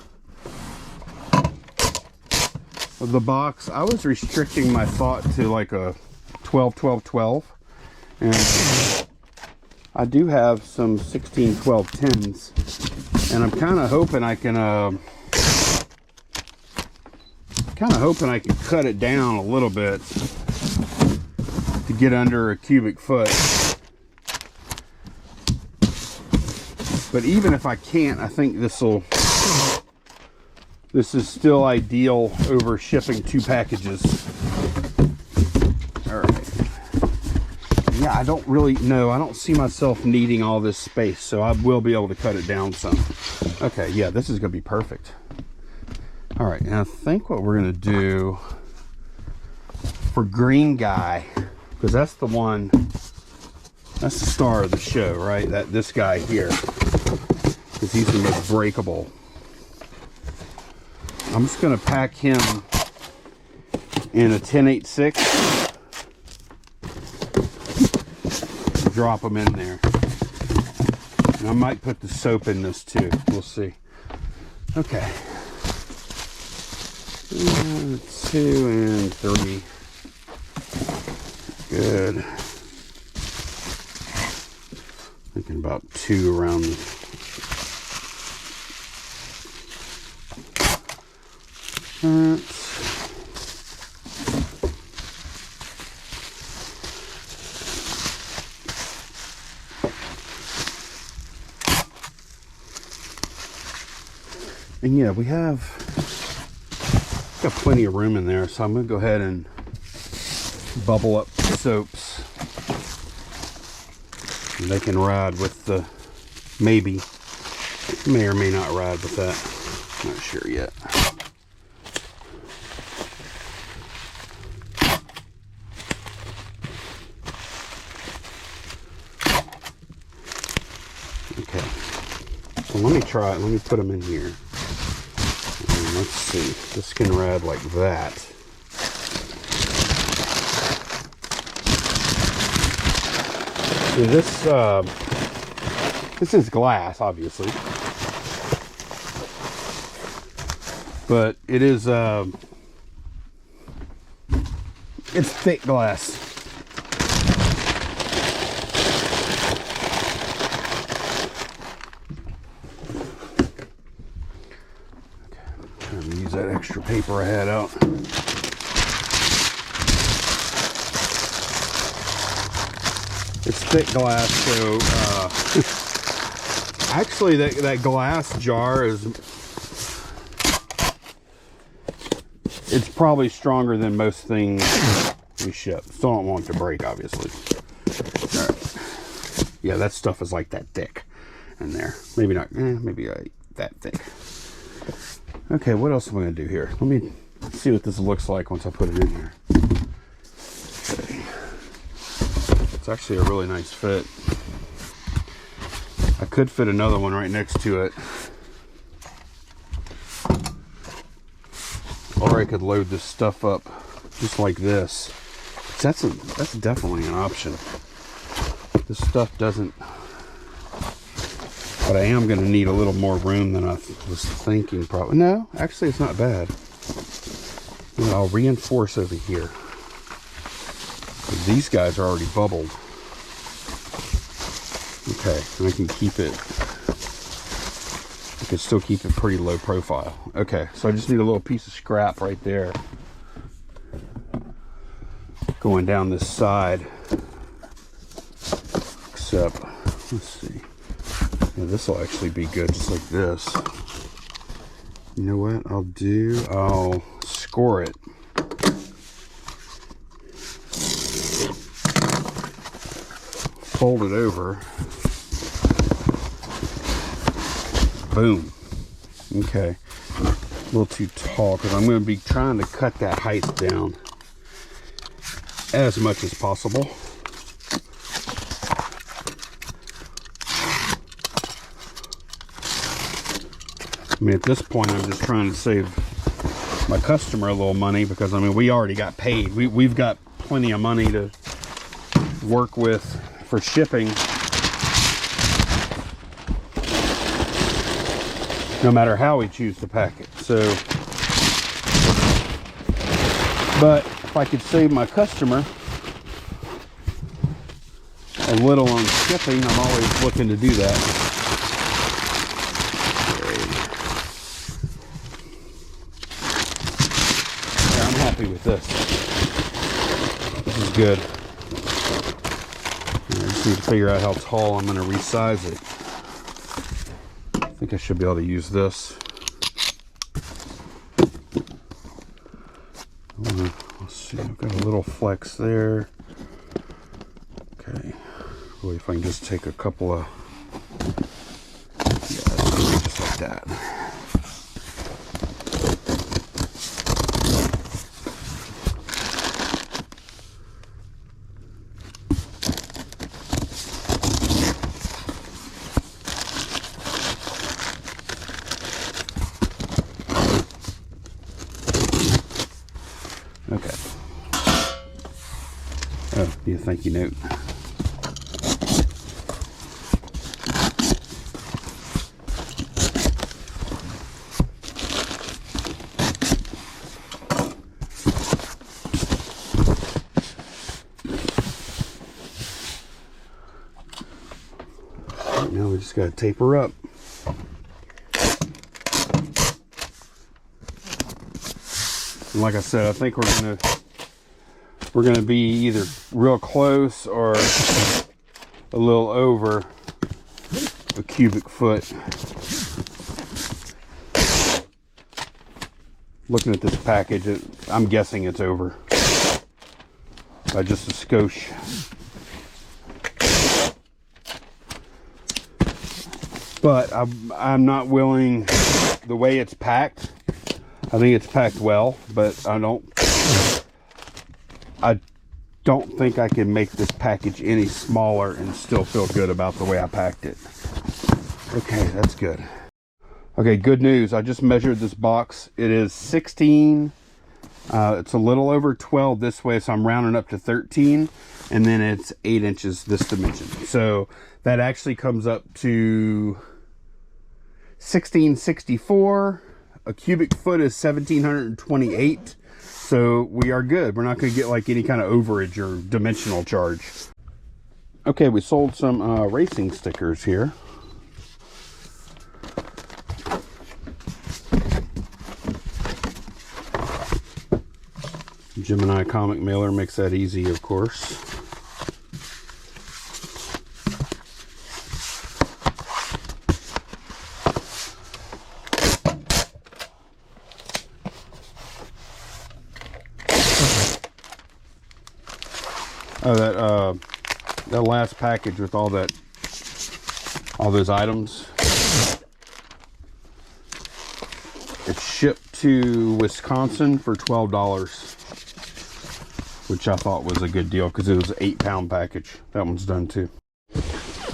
of the box. I was restricting my thought to like a 12, 12, 12. And I do have some 16, 12 tins. And I'm kind of hoping I can cut it down a little bit to get under a cubic foot. But even if I can't, I think this is still ideal over shipping 2 packages. All right. Yeah, I don't really know. I don't see myself needing all this space, so I will be able to cut it down some. Okay, yeah, this is gonna be perfect. All right, and I think what we're gonna do for Green Guy, because that's the one, that's the star of the show, right? This guy here, because he's the most breakable. I'm just gonna pack him in a 1086. Drop him in there. And I might put the soap in this too. We'll see. Okay. 2 and 3. Good. Thinking about 2 around that. And yeah, we got plenty of room in there, so I'm gonna go ahead and bubble up the soaps. And they can ride with the, maybe, may or may not ride with that. Not sure yet. Okay, so let me try it. Let me put them in here. And let's see. This can ride like that. See, this is glass, obviously, but it is it's thick glass. Use that extra paper I had out. It's thick glass, so actually that glass jar is it's probably stronger than most things we ship. Still don't want it to break, obviously. All right. Yeah, that stuff is like that thick in there. Maybe not, maybe that thick. Okay, what else am I going to do here? Let me see what this looks like once I put it in here. Okay. It's actually a really nice fit. I could fit another one right next to it. Or I could load this stuff up just like this. That's definitely an option. This stuff doesn't, but I am going to need a little more room than I was thinking. Probably no, actually it's not bad. You know, I'll reinforce over here. These guys are already bubbled. Okay, and I can keep it. I can still keep it pretty low profile. Okay, so I just need a little piece of scrap right there. Going down this side. Except, let's see. Yeah, this will actually be good, just like this. You know what I'll score it. Fold it over. Boom. Okay. A little too tall because I'm going to be trying to cut that height down as much as possible. I mean, at this point, I'm just trying to save my customer a little money because, I mean, we already got paid. We've got plenty of money to work with for shipping. No matter how we choose to pack it. So, but if I could save my customer a little on shipping, I'm always looking to do that. Yeah, I'm happy with this. This is good. I just need to figure out how tall I'm going to resize it. I think I should be able to use this. Let's see, I've got a little flex there. Okay, really, if I can just take a couple of, yeah, just like that. Okay. Oh, need a thank you note. Right now we just got to taper up. And like I said, I think we're gonna be either real close or a little over a cubic foot. Looking at this package, I'm guessing it's over by just a skosh. But I'm not willing, the way it's packed, I think it's packed well, but I don't think I can make this package any smaller and still feel good about the way I packed it. Okay, that's good. Okay, good news. I just measured this box. It is 16. It's a little over 12 this way, so I'm rounding up to 13. And then it's 8 inches this dimension. So that actually comes up to 1664. A cubic foot is 1728. So we are good. We're not going to get like any kind of overage or dimensional charge. Okay, we sold some racing stickers here. Gemini comic mailer makes that easy, of course. Oh, that last package with all those items. It's shipped to Wisconsin for $12, which I thought was a good deal because it was an 8-pound package. That one's done too.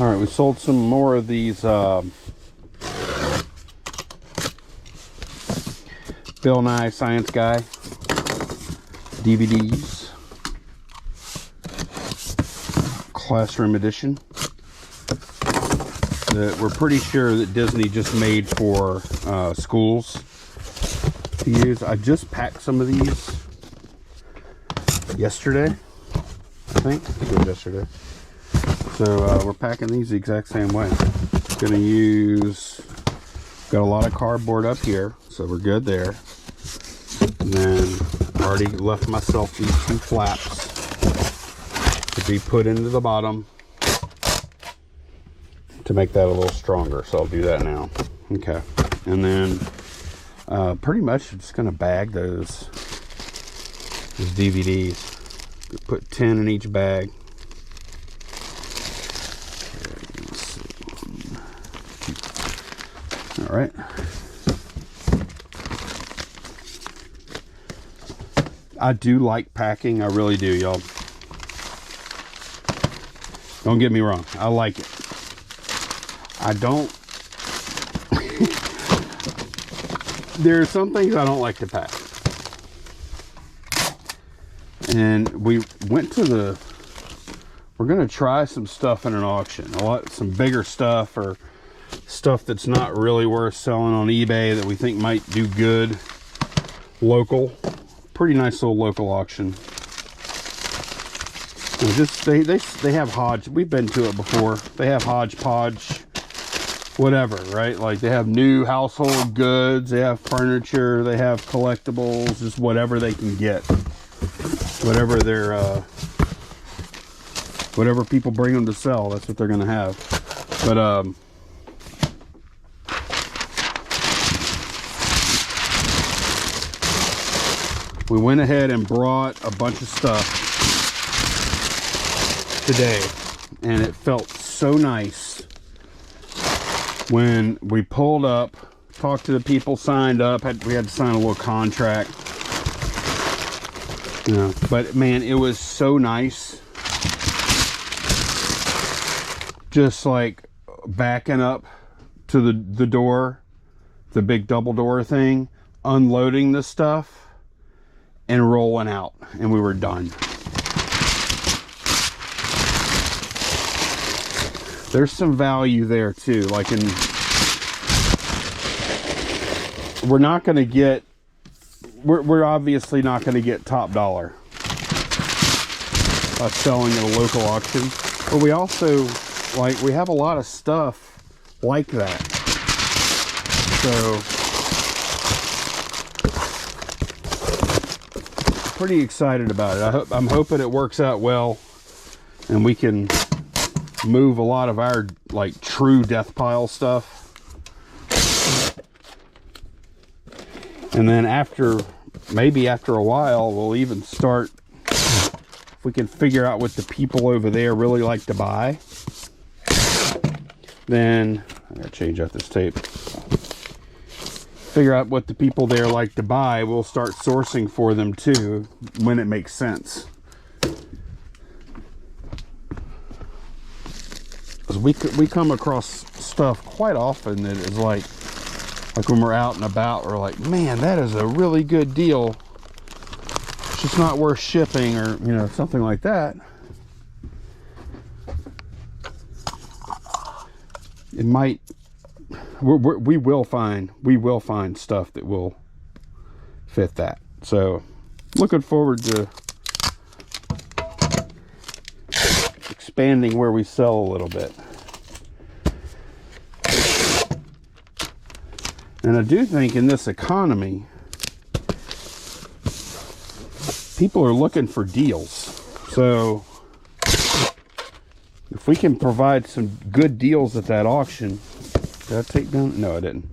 All right, we sold some more of these Bill Nye Science Guy DVDs, classroom edition, that we're pretty sure that Disney just made for schools to use. I just packed some of these yesterday, I think. It was yesterday. So we're packing these the exact same way. Gonna use, got a lot of cardboard up here, so we're good there. And then I already left myself these 2 flaps to be put into the bottom to make that a little stronger. So I'll do that now. Okay. And then pretty much I'm just gonna bag those DVDs. Put 10 in each bag. All right. I do like packing. I really do, y'all. Don't get me wrong. I like it. I don't. There are some things I don't like to pack. And we went to we're going to try some stuff in an auction. Some bigger stuff, or stuff that's not really worth selling on eBay that we think might do good. Local. Pretty nice little local auction. And just they have hodge. We've been to it before. They have hodgepodge, whatever, right? Like they have new household goods, they have furniture, they have collectibles, just whatever they can get. Whatever they're whatever people bring them to sell, that's what they're gonna have. But we went ahead and brought a bunch of stuff today, and it felt so nice when we pulled up, talked to the people, signed up. We had to sign a little contract, you know. But man, it was so nice, just like backing up to the door, the big double door thing, unloading the stuff and rolling out, and we were done. There's some value there too, like we're not going to get, we're obviously not going to get top dollar by selling at a local auction, but we also, like, we have a lot of stuff like that. So pretty excited about it. I'm hoping it works out well and we can move a lot of our like true death pile stuff. And then maybe after a while, we'll even start, if we can figure out what the people over there really like to buy, then I gotta change out this tape. Figure out what the people there like to buy, we'll start sourcing for them too when it makes sense. Because we come across stuff quite often that is like when we're out and about, we're like, man, that is a really good deal. It's just not worth shipping, or you know, something like that. It might. We will find stuff that will fit that. So looking forward to expanding where we sell a little bit. And I do think in this economy, people are looking for deals. So if we can provide some good deals at that auction. Did I take down? No, I didn't.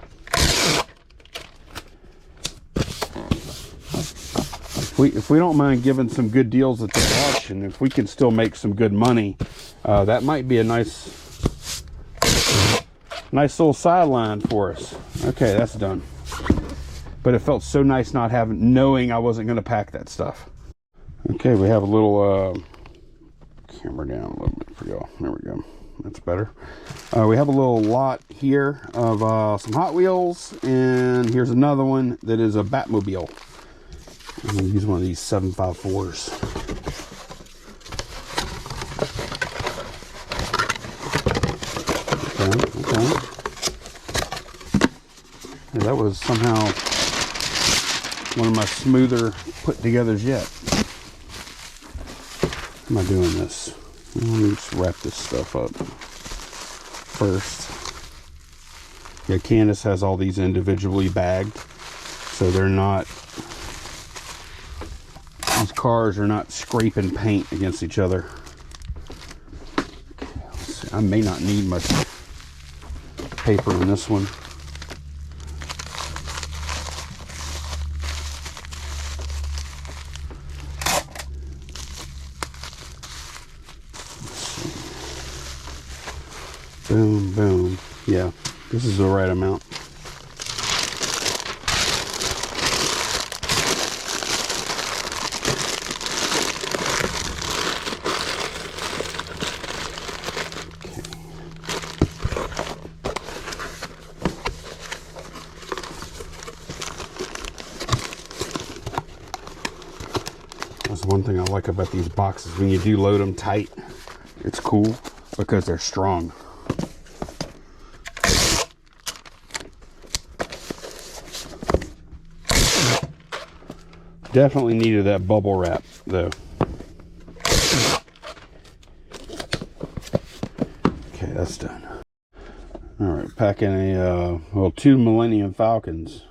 if we don't mind giving some good deals at the auction, if we can still make some good money, that might be a nice little sideline for us. Okay, that's done. But it felt so nice not knowing I wasn't going to pack that stuff. Okay, we have a little camera down a little bit for y'all. There we go. That's better. We have a little lot here of some Hot Wheels, and here's another one that is a Batmobile. I'm going to use one of these 754s. Okay. Yeah, that was somehow one of my smoother put togethers yet. How am I doing this? Let me just wrap this stuff up first. Yeah, Candace has all these individually bagged, so they're not, these cars are not scraping paint against each other. Okay, let's see. I may not need much paper in this one. Boom, boom. Yeah, this is the right amount. That's one thing I like about these boxes. When you do load them tight, it's cool because they're strong. Definitely needed that bubble wrap though. Okay, that's done. All right, packing a well, 2 Millennium Falcons,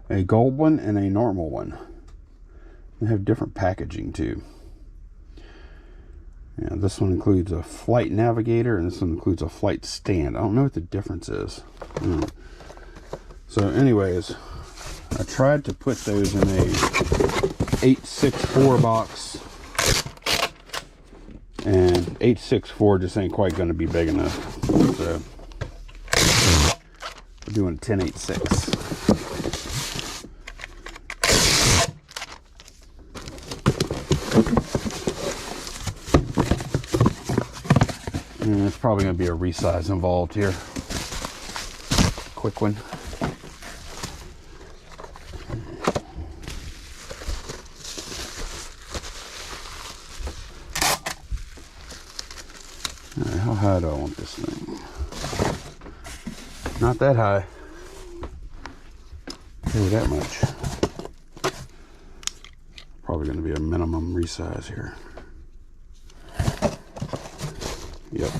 a gold one and a normal one. They have different packaging too. Yeah, this one includes a flight navigator and this one includes a flight stand. I don't know what the difference is. So anyways, I tried to put those in a 864 box, and 864 just ain't quite going to be big enough. So we're doing 1086. And there's probably going to be a resize involved here. Quick one. Alright, how high do I want this thing? Not that high. Maybe that much. Probably going to be a minimum resize here. Yep.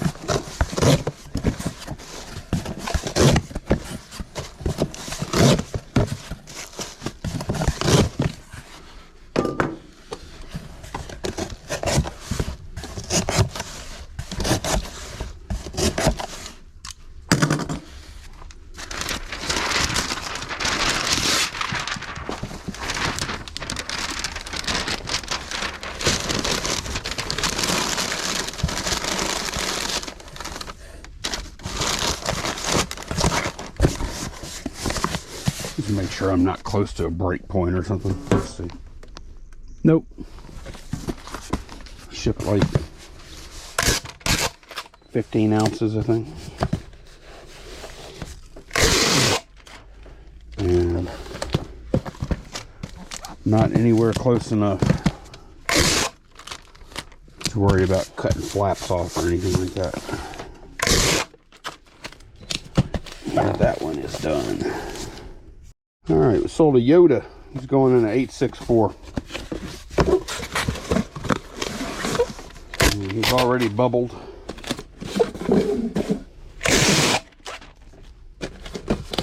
Just make sure I'm not close to a break point or something. Let's see. Nope. Ship like 15 ounces, I think. And not anywhere close enough to worry about cutting flaps off or anything like that. And that one is done. All right, we sold a Yoda. He's going in an 864. And he's already bubbled.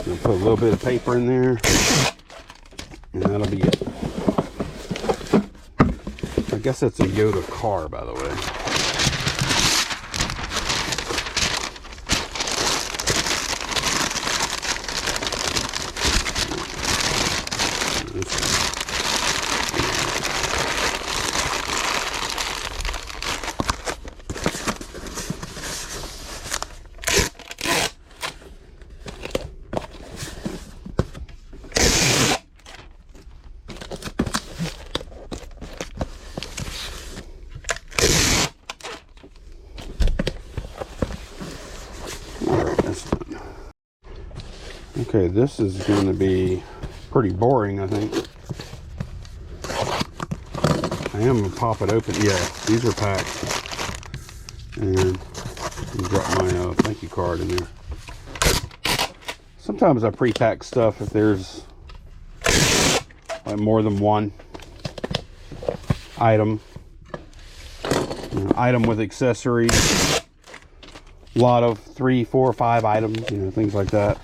Gonna put a little bit of paper in there, and that'll be it. I guess that's a Yoda car, by the way. Okay, this is going to be pretty boring, I think. I am going to pop it open. Yeah, these are packed. And drop my thank you card in there. Sometimes I pre-pack stuff if there's like more than one item. Item with accessories. A lot of 3, 4, 5 items, things like that.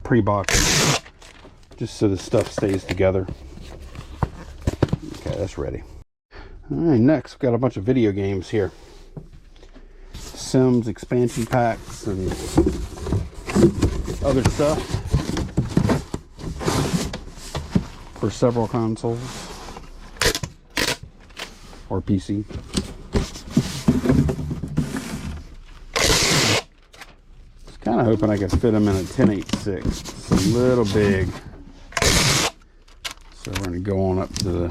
Pre-box, just so the stuff stays together. Okay, that's ready. All right, next we've got a bunch of video games here. Sims expansion packs and other stuff for several consoles or PC. Kind of hoping I could fit them in a 1086. It's a little big, so we're going to go on up to the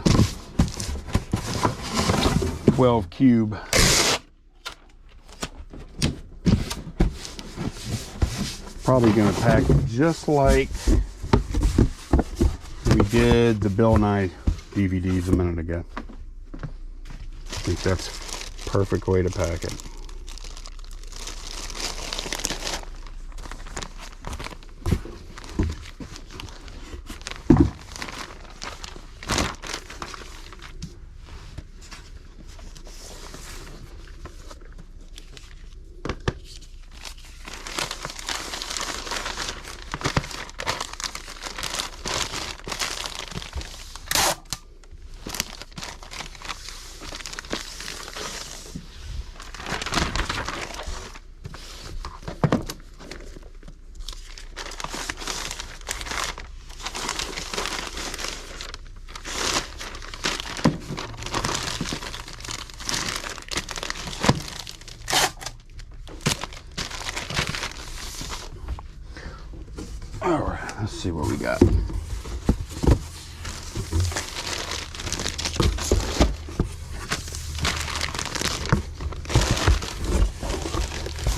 12 cube. Probably going to pack just like we did the Bill Nye DVDs a minute ago. I think that's a perfect way to pack it. All right, let's see what we got.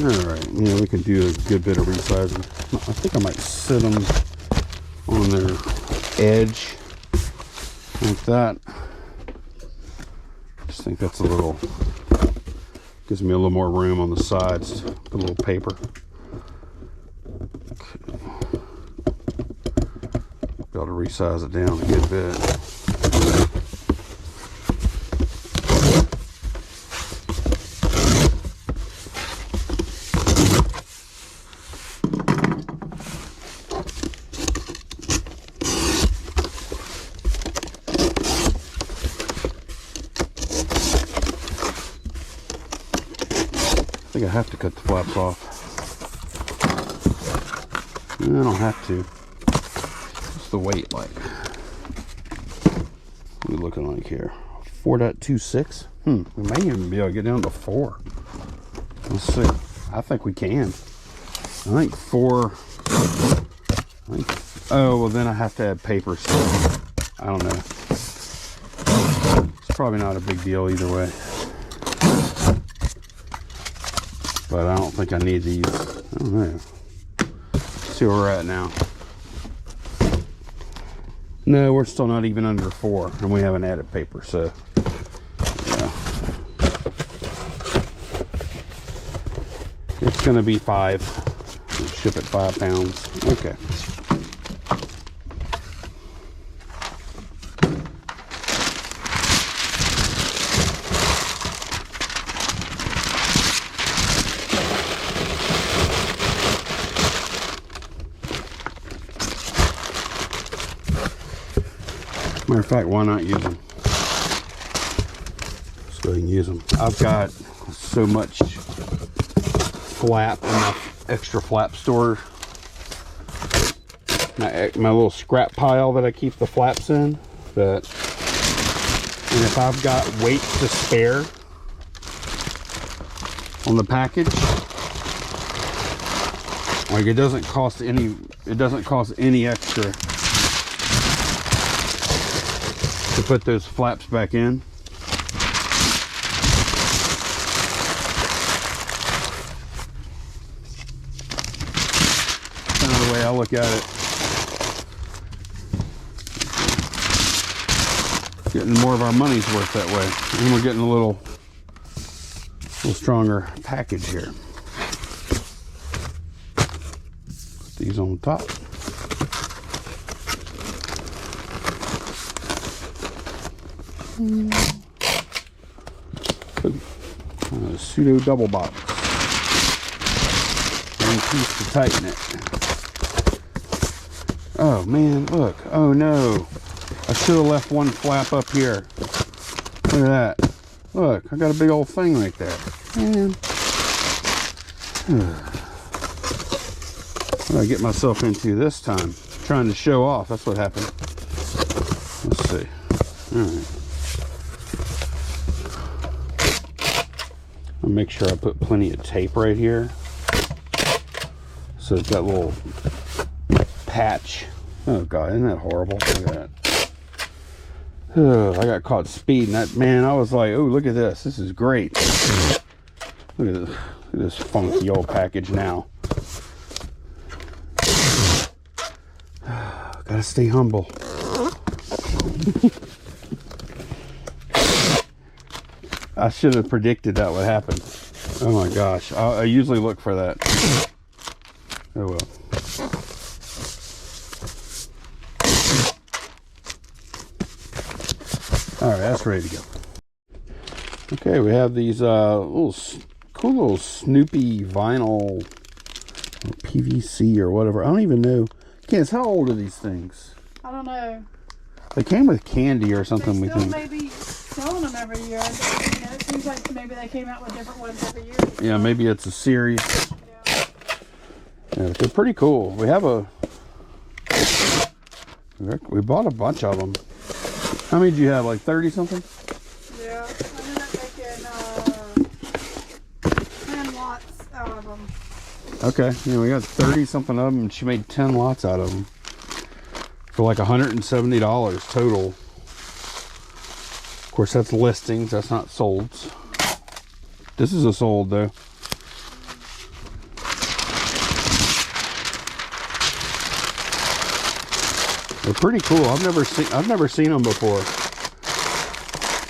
All right, we can do a good bit of resizing. I think I might sit them on their edge like that. I just think that's a little, gives me a little more room on the sides to put a little paper. Be able to resize it down a good bit. I think I have to cut the flaps off. I don't have to. What's the weight like? What are we looking like here? 4.26? We may even be able to get down to 4. Let's see. I think we can. I think 4. Oh, well then I have to add paper, so I don't know. It's probably not a big deal either way. But I don't think I need these. I don't know. Let's see where we're at now. No, we're still not even under 4, and we haven't added paper, so yeah. It's going to be 5. We'll ship it 5 pounds. Okay. Matter of fact, why not use them? Let's go ahead and use them. I've got so much flap, enough extra flap storage. My little scrap pile that I keep the flaps in. And if I've got weight to spare on the package, like it doesn't cost any extra to put those flaps back in. Kind of the way I look at it. Getting more of our money's worth that way. And we're getting a little stronger package here. Put these on top. A pseudo double box. One piece to tighten it. Oh man, look. Oh no. I should have left one flap up here. Look at that. Look, I got a big old thing right there. Man. What did I get myself into this time? Trying to show off. That's what happened. Let's see. Alright. I'll make sure I put plenty of tape right here. So it's got a little patch. Oh god, isn't that horrible? Look at that. Oh, I got caught speeding. That man, I was like, oh, look at this. This is great. Look at this funky old package now. Gotta stay humble. I should have predicted that would happen. Oh my gosh. I usually look for that. Oh well. Alright, that's ready to go. Okay, we have these cool little Snoopy vinyl or PVC or whatever. I don't even know. Kids, how old are these things? I don't know. They came with candy or something, we think. Maybe selling them every year. It seems like maybe they came out with different ones every year. Yeah, maybe it's a series. Yeah. Yeah, they're pretty cool. We have we bought a bunch of them. How many did you have? Like 30 something? Yeah, I ended up making 10 lots out of them. Okay, yeah, we got 30 something of them, and she made 10 lots out of them for like $170 total. Of course, that's listings. That's not solds. This is a sold though. They're pretty cool. I've never seen them before.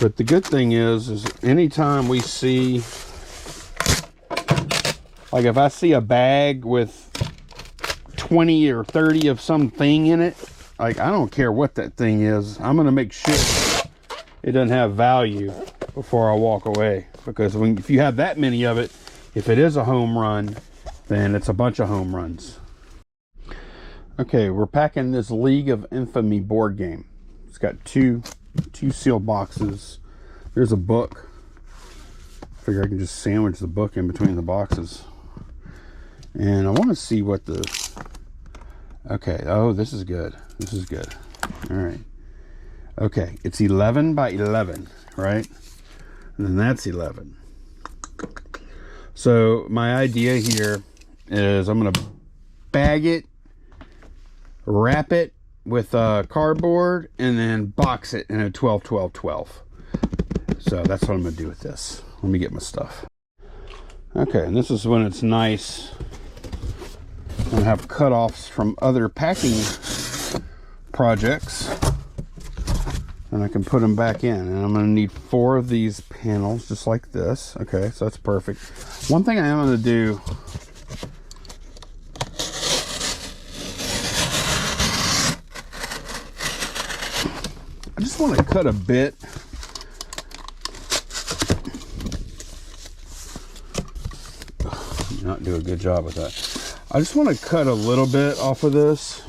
But the good thing is anytime we see, like if I see a bag with 20 or 30 of something in it, like I don't care what that thing is, I'm gonna make sure it doesn't have value before I walk away. Because if you have that many of it, if it is a home run, then it's a bunch of home runs. Okay, we're packing this League of Infamy board game. It's got two sealed boxes. There's a book. I figure I can just sandwich the book in between the boxes. And I want to see what the... Okay, oh, this is good. This is good. All right. Okay, it's 11 by 11, right? And then that's 11. So my idea here is I'm going to bag it, wrap it with cardboard, and then box it in a 12 12 12. So that's what I'm gonna do with this. Let me get my stuff. Okay, and this is when it's nice. I'm gonna have cutoffs from other packing projects, and I can put them back in. And I'm gonna need 4 of these panels just like this. Okay, so that's perfect. One thing I am gonna do, I just want to cut a bit. Not do a good job with that. I just want to cut a little bit off of this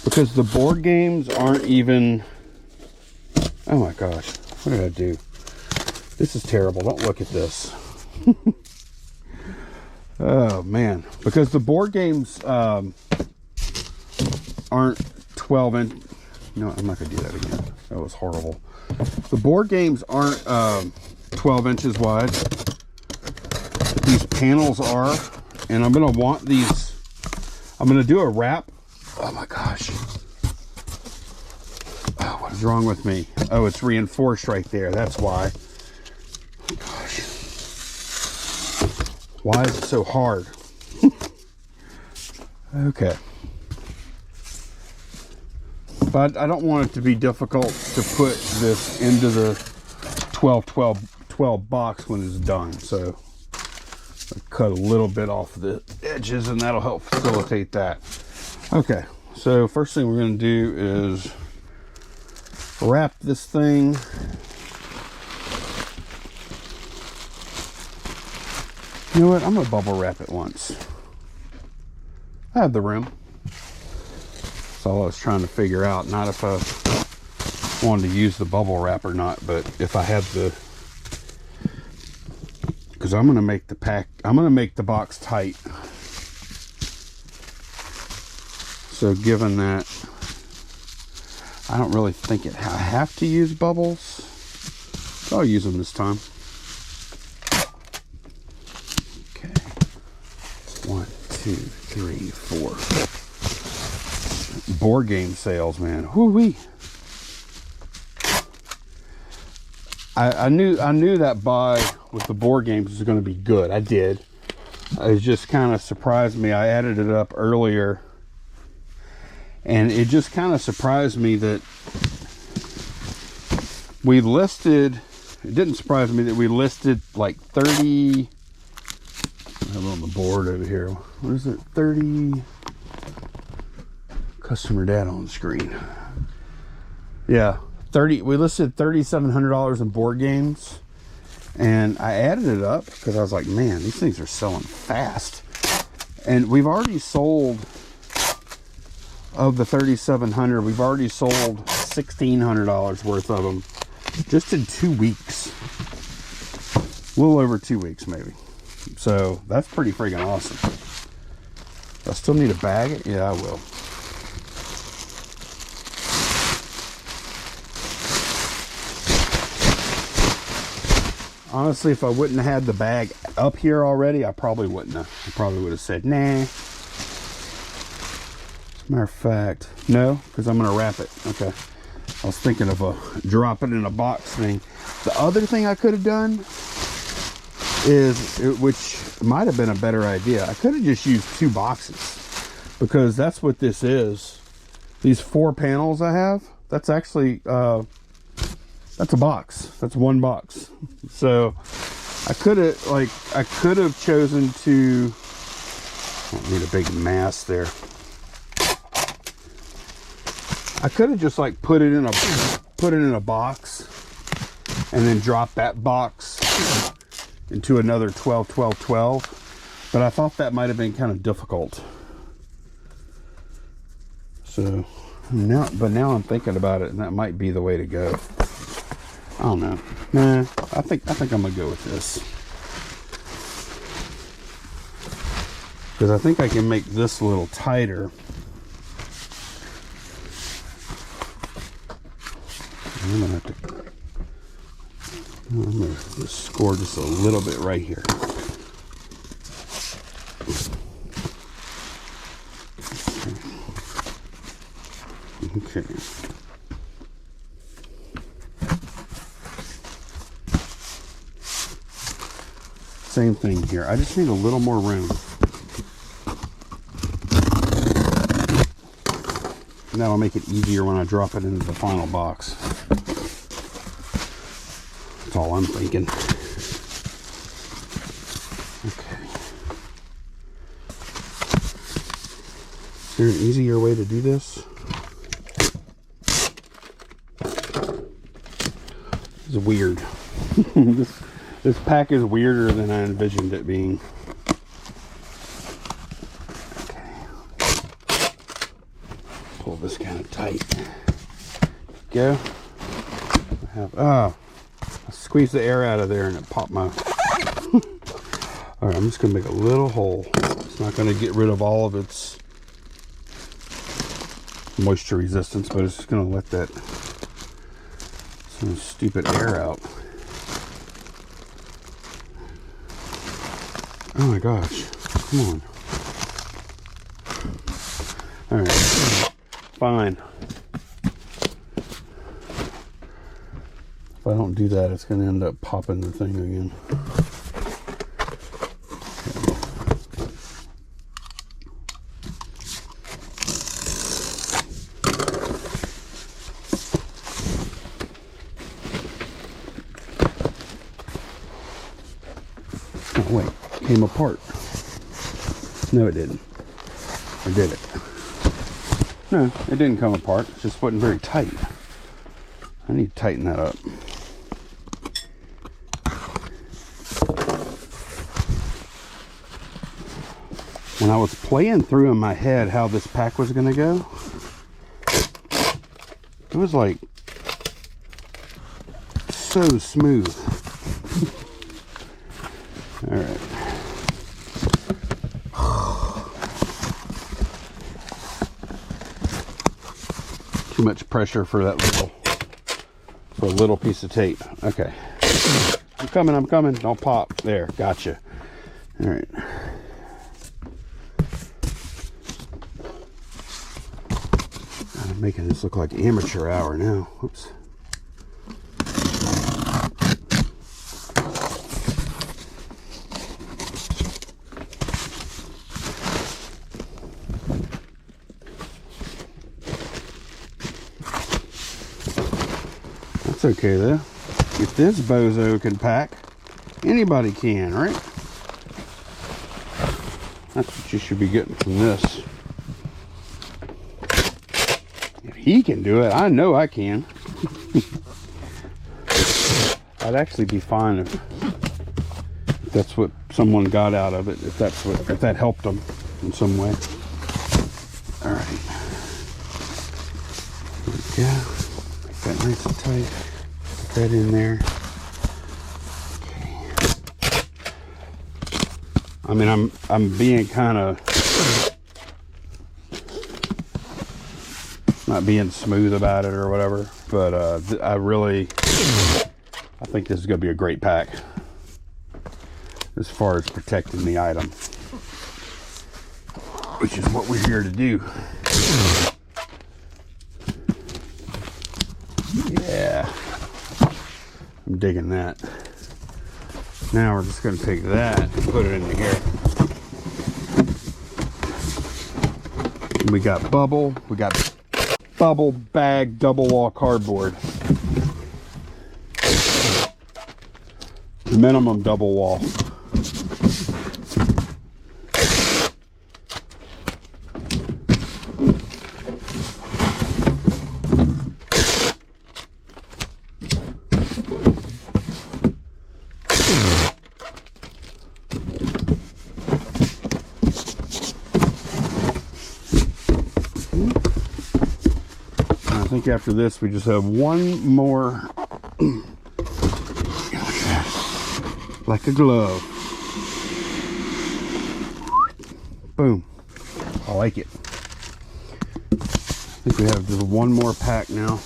because the board games aren't even... Oh my gosh, what did I do? This is terrible. Don't look at this. Oh man, because the board games aren't 12 inch. No, I'm not gonna do that again. That was horrible. The board games aren't 12 inches wide. These panels are, and I'm gonna want these. I'm gonna do a wrap. Oh my gosh. Oh, what is wrong with me? Oh, it's reinforced right there. That's why. Oh, gosh. Why is it so hard? Okay. But I don't want it to be difficult to put this into the 12 box when it's done. So I'll cut a little bit off the edges and that'll help facilitate that. Okay, so first thing we're going to do is wrap this thing. You know what? I'm going to bubble wrap it once. I have the room. That's all I was trying to figure out. Not if I wanted to use the bubble wrap or not, but if I had the... Because I'm going to make the box tight. So given that I don't really think I have to use bubbles, so I'll use them this time. Okay. 1, 2, 3, 4. Board game sales, man. Whoo-wee. I knew that buy with the board games was going to be good. I did. It just kind of surprised me. I added it up earlier, and it just kind of surprised me that we listed. It didn't surprise me that we listed like 30. I have it on the board over here. What is it? 30. Customer data on the screen. Yeah. 30. We listed $3,700 in board games, and I added it up because I was like, man, these things are selling fast. And we've already sold, of the 3,700, we've already sold $1,600 worth of them just in 2 weeks. A little over 2 weeks, maybe. So that's pretty freaking awesome. I still need to bag it? Yeah, I will. Honestly, if I wouldn't have had the bag up here already, I probably wouldn't have. I probably would have said, nah. As a matter of fact, no, because I'm going to wrap it. Okay. I was thinking of a drop it in a box thing. The other thing I could have done is, which might have been a better idea, I could have just used 2 boxes, because that's what this is. These 4 panels I have, that's actually... that's a box. That's 1 box. So I could have chosen to, I don't need a big mass there. I could have just like put it in a box and then drop that box into another 12, 12, 12. But I thought that might have been kind of difficult. So now I'm thinking about it, and that might be the way to go. I don't know. Nah, I think I'm gonna go with this, because I think I can make this a little tighter. I'm gonna just score just a little bit right here. Okay. Same thing here. I just need a little more room. And that'll make it easier when I drop it into the final box. That's all I'm thinking. Okay. Is there an easier way to do this? This is weird. This pack is weirder than I envisioned it being. Okay. Pull this kind of tight. Go. I squeezed the air out of there and it popped my... Alright, I'm just going to make a little hole. It's not going to get rid of all of its moisture resistance, but it's just going to let that some stupid air out. Oh my gosh, come on. All right, fine. If I don't do that, it's gonna end up popping the thing again. Okay. wait, came apart. No, it didn't. Or did it? No, it didn't come apart. It just wasn't very tight. I need to tighten that up. When I was playing through in my head how this pack was going to go, it was like so smooth. All right. Too much pressure for that little piece of tape. Okay. I'm coming. Don't pop. There, gotcha. All right. I'm making this look like amateur hour now. Oops. That's okay though. If this bozo can pack, anybody can, right? That's what you should be getting from this. If he can do it, I know I can. I'd actually be fine if that's what someone got out of it, if that helped them in some way. All right. There we go. Make that nice and tight. Put that in there. Okay. I mean, I'm being kind of not being smooth about it or whatever, but I think this is gonna be a great pack as far as protecting the item, which is what we're here to do. Yeah, I'm digging that. Now we're just going to take that and put it into here. We got bubble bag double wall cardboard. Minimum double wall. I think after this we just have one more like a glove. Boom. I like it. I think we have just one more pack now.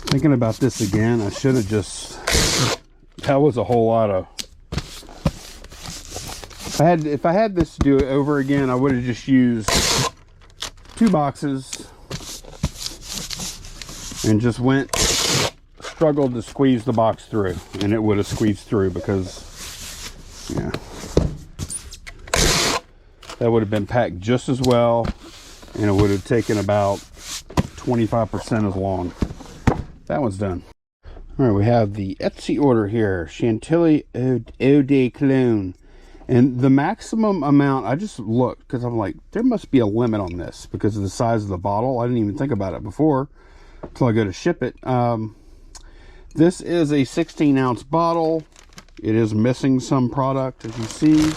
Thinking about this again, I should have just, that was a whole lot of, if I had this to do it over again, I would have just used 2 boxes and just struggled to squeeze the box through, and it would have squeezed through because, yeah, that would have been packed just as well, and it would have taken about 25% as long. That one's done. All right, we have the Etsy order here, Chantilly Eau de Cologne. And the maximum amount, I just looked because I'm like, there must be a limit on this because of the size of the bottle. I didn't even think about it before until I go to ship it. This is a 16-ounce bottle. It is missing some product, as you see,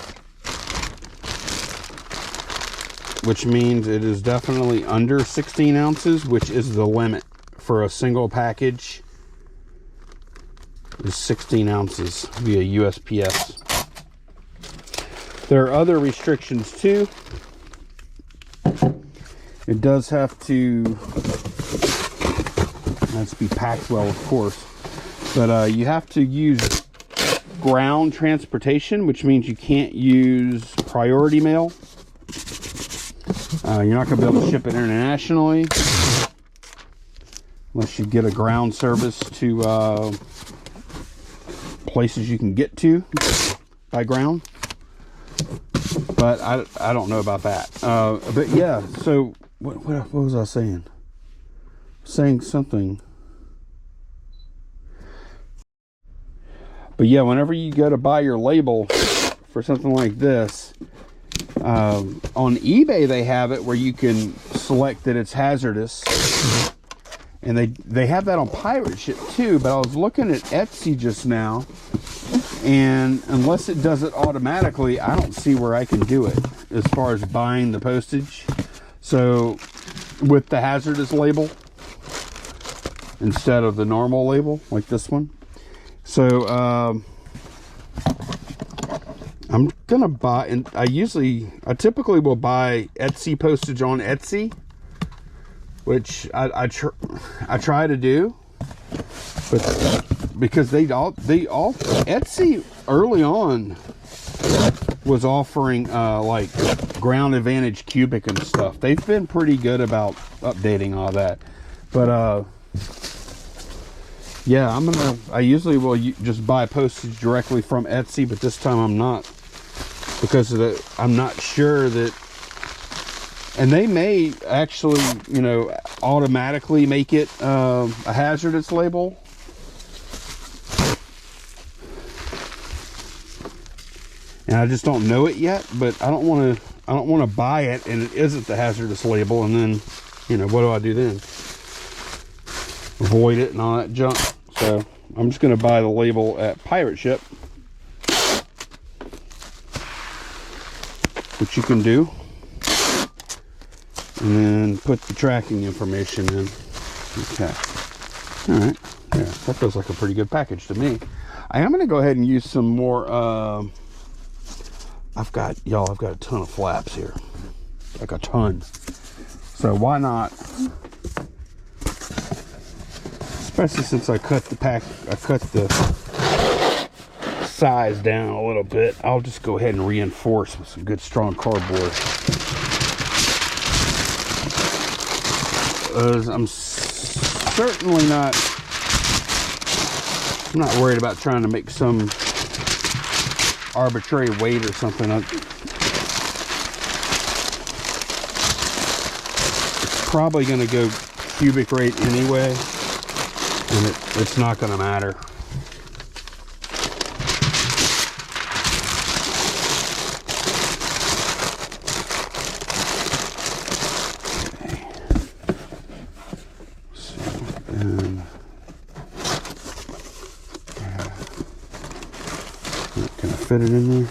which means it is definitely under 16 ounces, which is the limit for a single package. Is 16 ounces via USPS. There are other restrictions too. It does have to be packed well, of course, but you have to use ground transportation, which means you can't use priority mail. You're not going to be able to ship it internationally unless you get a ground service to places you can get to by ground. But I don't know about that. But yeah, so what was I saying? Saying something. But yeah, whenever you go to buy your label for something like this, on eBay they have it where you can select that it's hazardous, and they have that on pirate ship too. But I was looking at Etsy just now, and unless it does it automatically, I don't see where I can do it as far as buying the postage. So with the hazardous label instead of the normal label like this one. So I'm gonna buy, and I typically will buy Etsy postage on Etsy, which I try to do, but because they all Etsy early on was offering like ground advantage cubic and stuff. They've been pretty good about updating all that, but yeah, I usually will just buy postage directly from Etsy, but this time I'm not, because I'm not sure that, and they may actually, you know, automatically make it a hazardous label. And I just don't know it yet, but I don't want to buy it and it isn't the hazardous label, and then, you know, what do I do then? Avoid it and all that junk. So I'm just going to buy the label at pirate ship, which you can do, and then put the tracking information in. Okay. All right. Yeah, that feels like a pretty good package to me. I am going to go ahead and use some more. I've got a ton of flaps here, like a ton. So why not? Especially since I cut the size down a little bit, I'll just go ahead and reinforce with some good strong cardboard. I'm certainly not. I'm not worried about trying to make some arbitrary weight or something. It's probably going to go cubic rate anyway, and it's not going to matter. Okay. So then, can I fit it in there?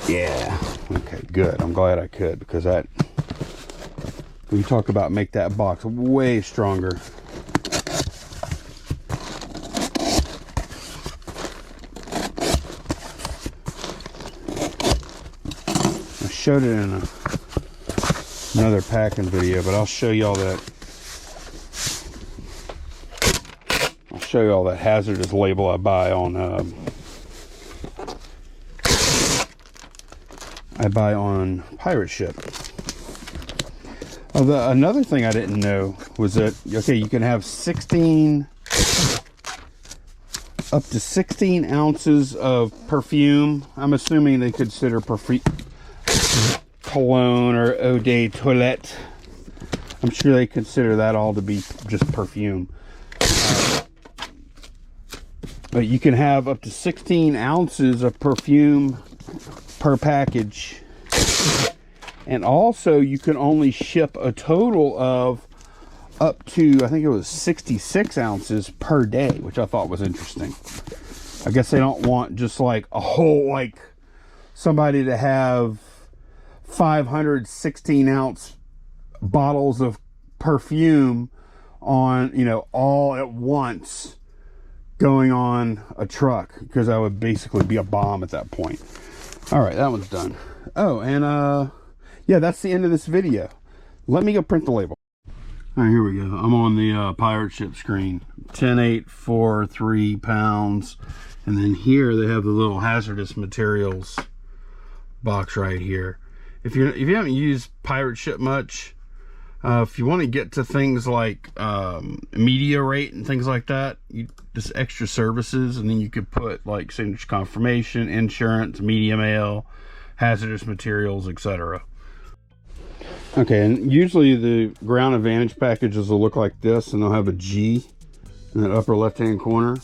Yeah. Okay, good. I'm glad I could, because that, when you talk about make that box way stronger. I showed it in another packing video, but I'll show you all that. I'll show you all that hazardous label I buy on pirate ship. Another thing I didn't know was that, okay, you can have up to 16 ounces of perfume. I'm assuming they consider cologne or eau de toilette. I'm sure they consider that all to be just perfume. But you can have up to 16 ounces of perfume per package. And also you can only ship a total of up to, I think it was 66 ounces per day, which I thought was interesting. I guess they don't want just like a whole, like somebody to have 516 ounce bottles of perfume on, you know, all at once going on a truck, because that would basically be a bomb at that point. All right, that one's done. Oh, and yeah, that's the end of this video. Let me go print the label. All right, here we go. I'm on the pirate ship screen. 10.843 pounds. And then here they have the little hazardous materials box right here. If you haven't used pirate ship much, If you want to get to things like media rate and things like that, just extra services, and then you could put like signature confirmation, insurance, media mail, hazardous materials, etc. Okay, and usually the Ground Advantage packages will look like this, and they'll have a G in the upper left-hand corner.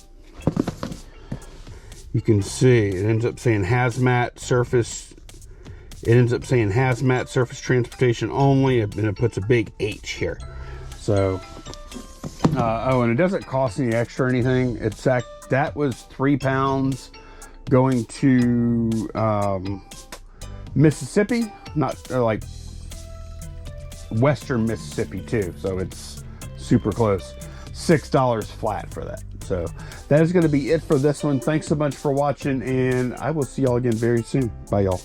You can see it ends up saying Hazmat surface. It ends up saying Hazmat surface transportation only, and it puts a big H here. So, oh, and it doesn't cost any extra or anything. That was £3 going to Mississippi, not like Western Mississippi too. So it's super close. $6 flat for that. So that is going to be it for this one. Thanks so much for watching, and I will see y'all again very soon. Bye, y'all.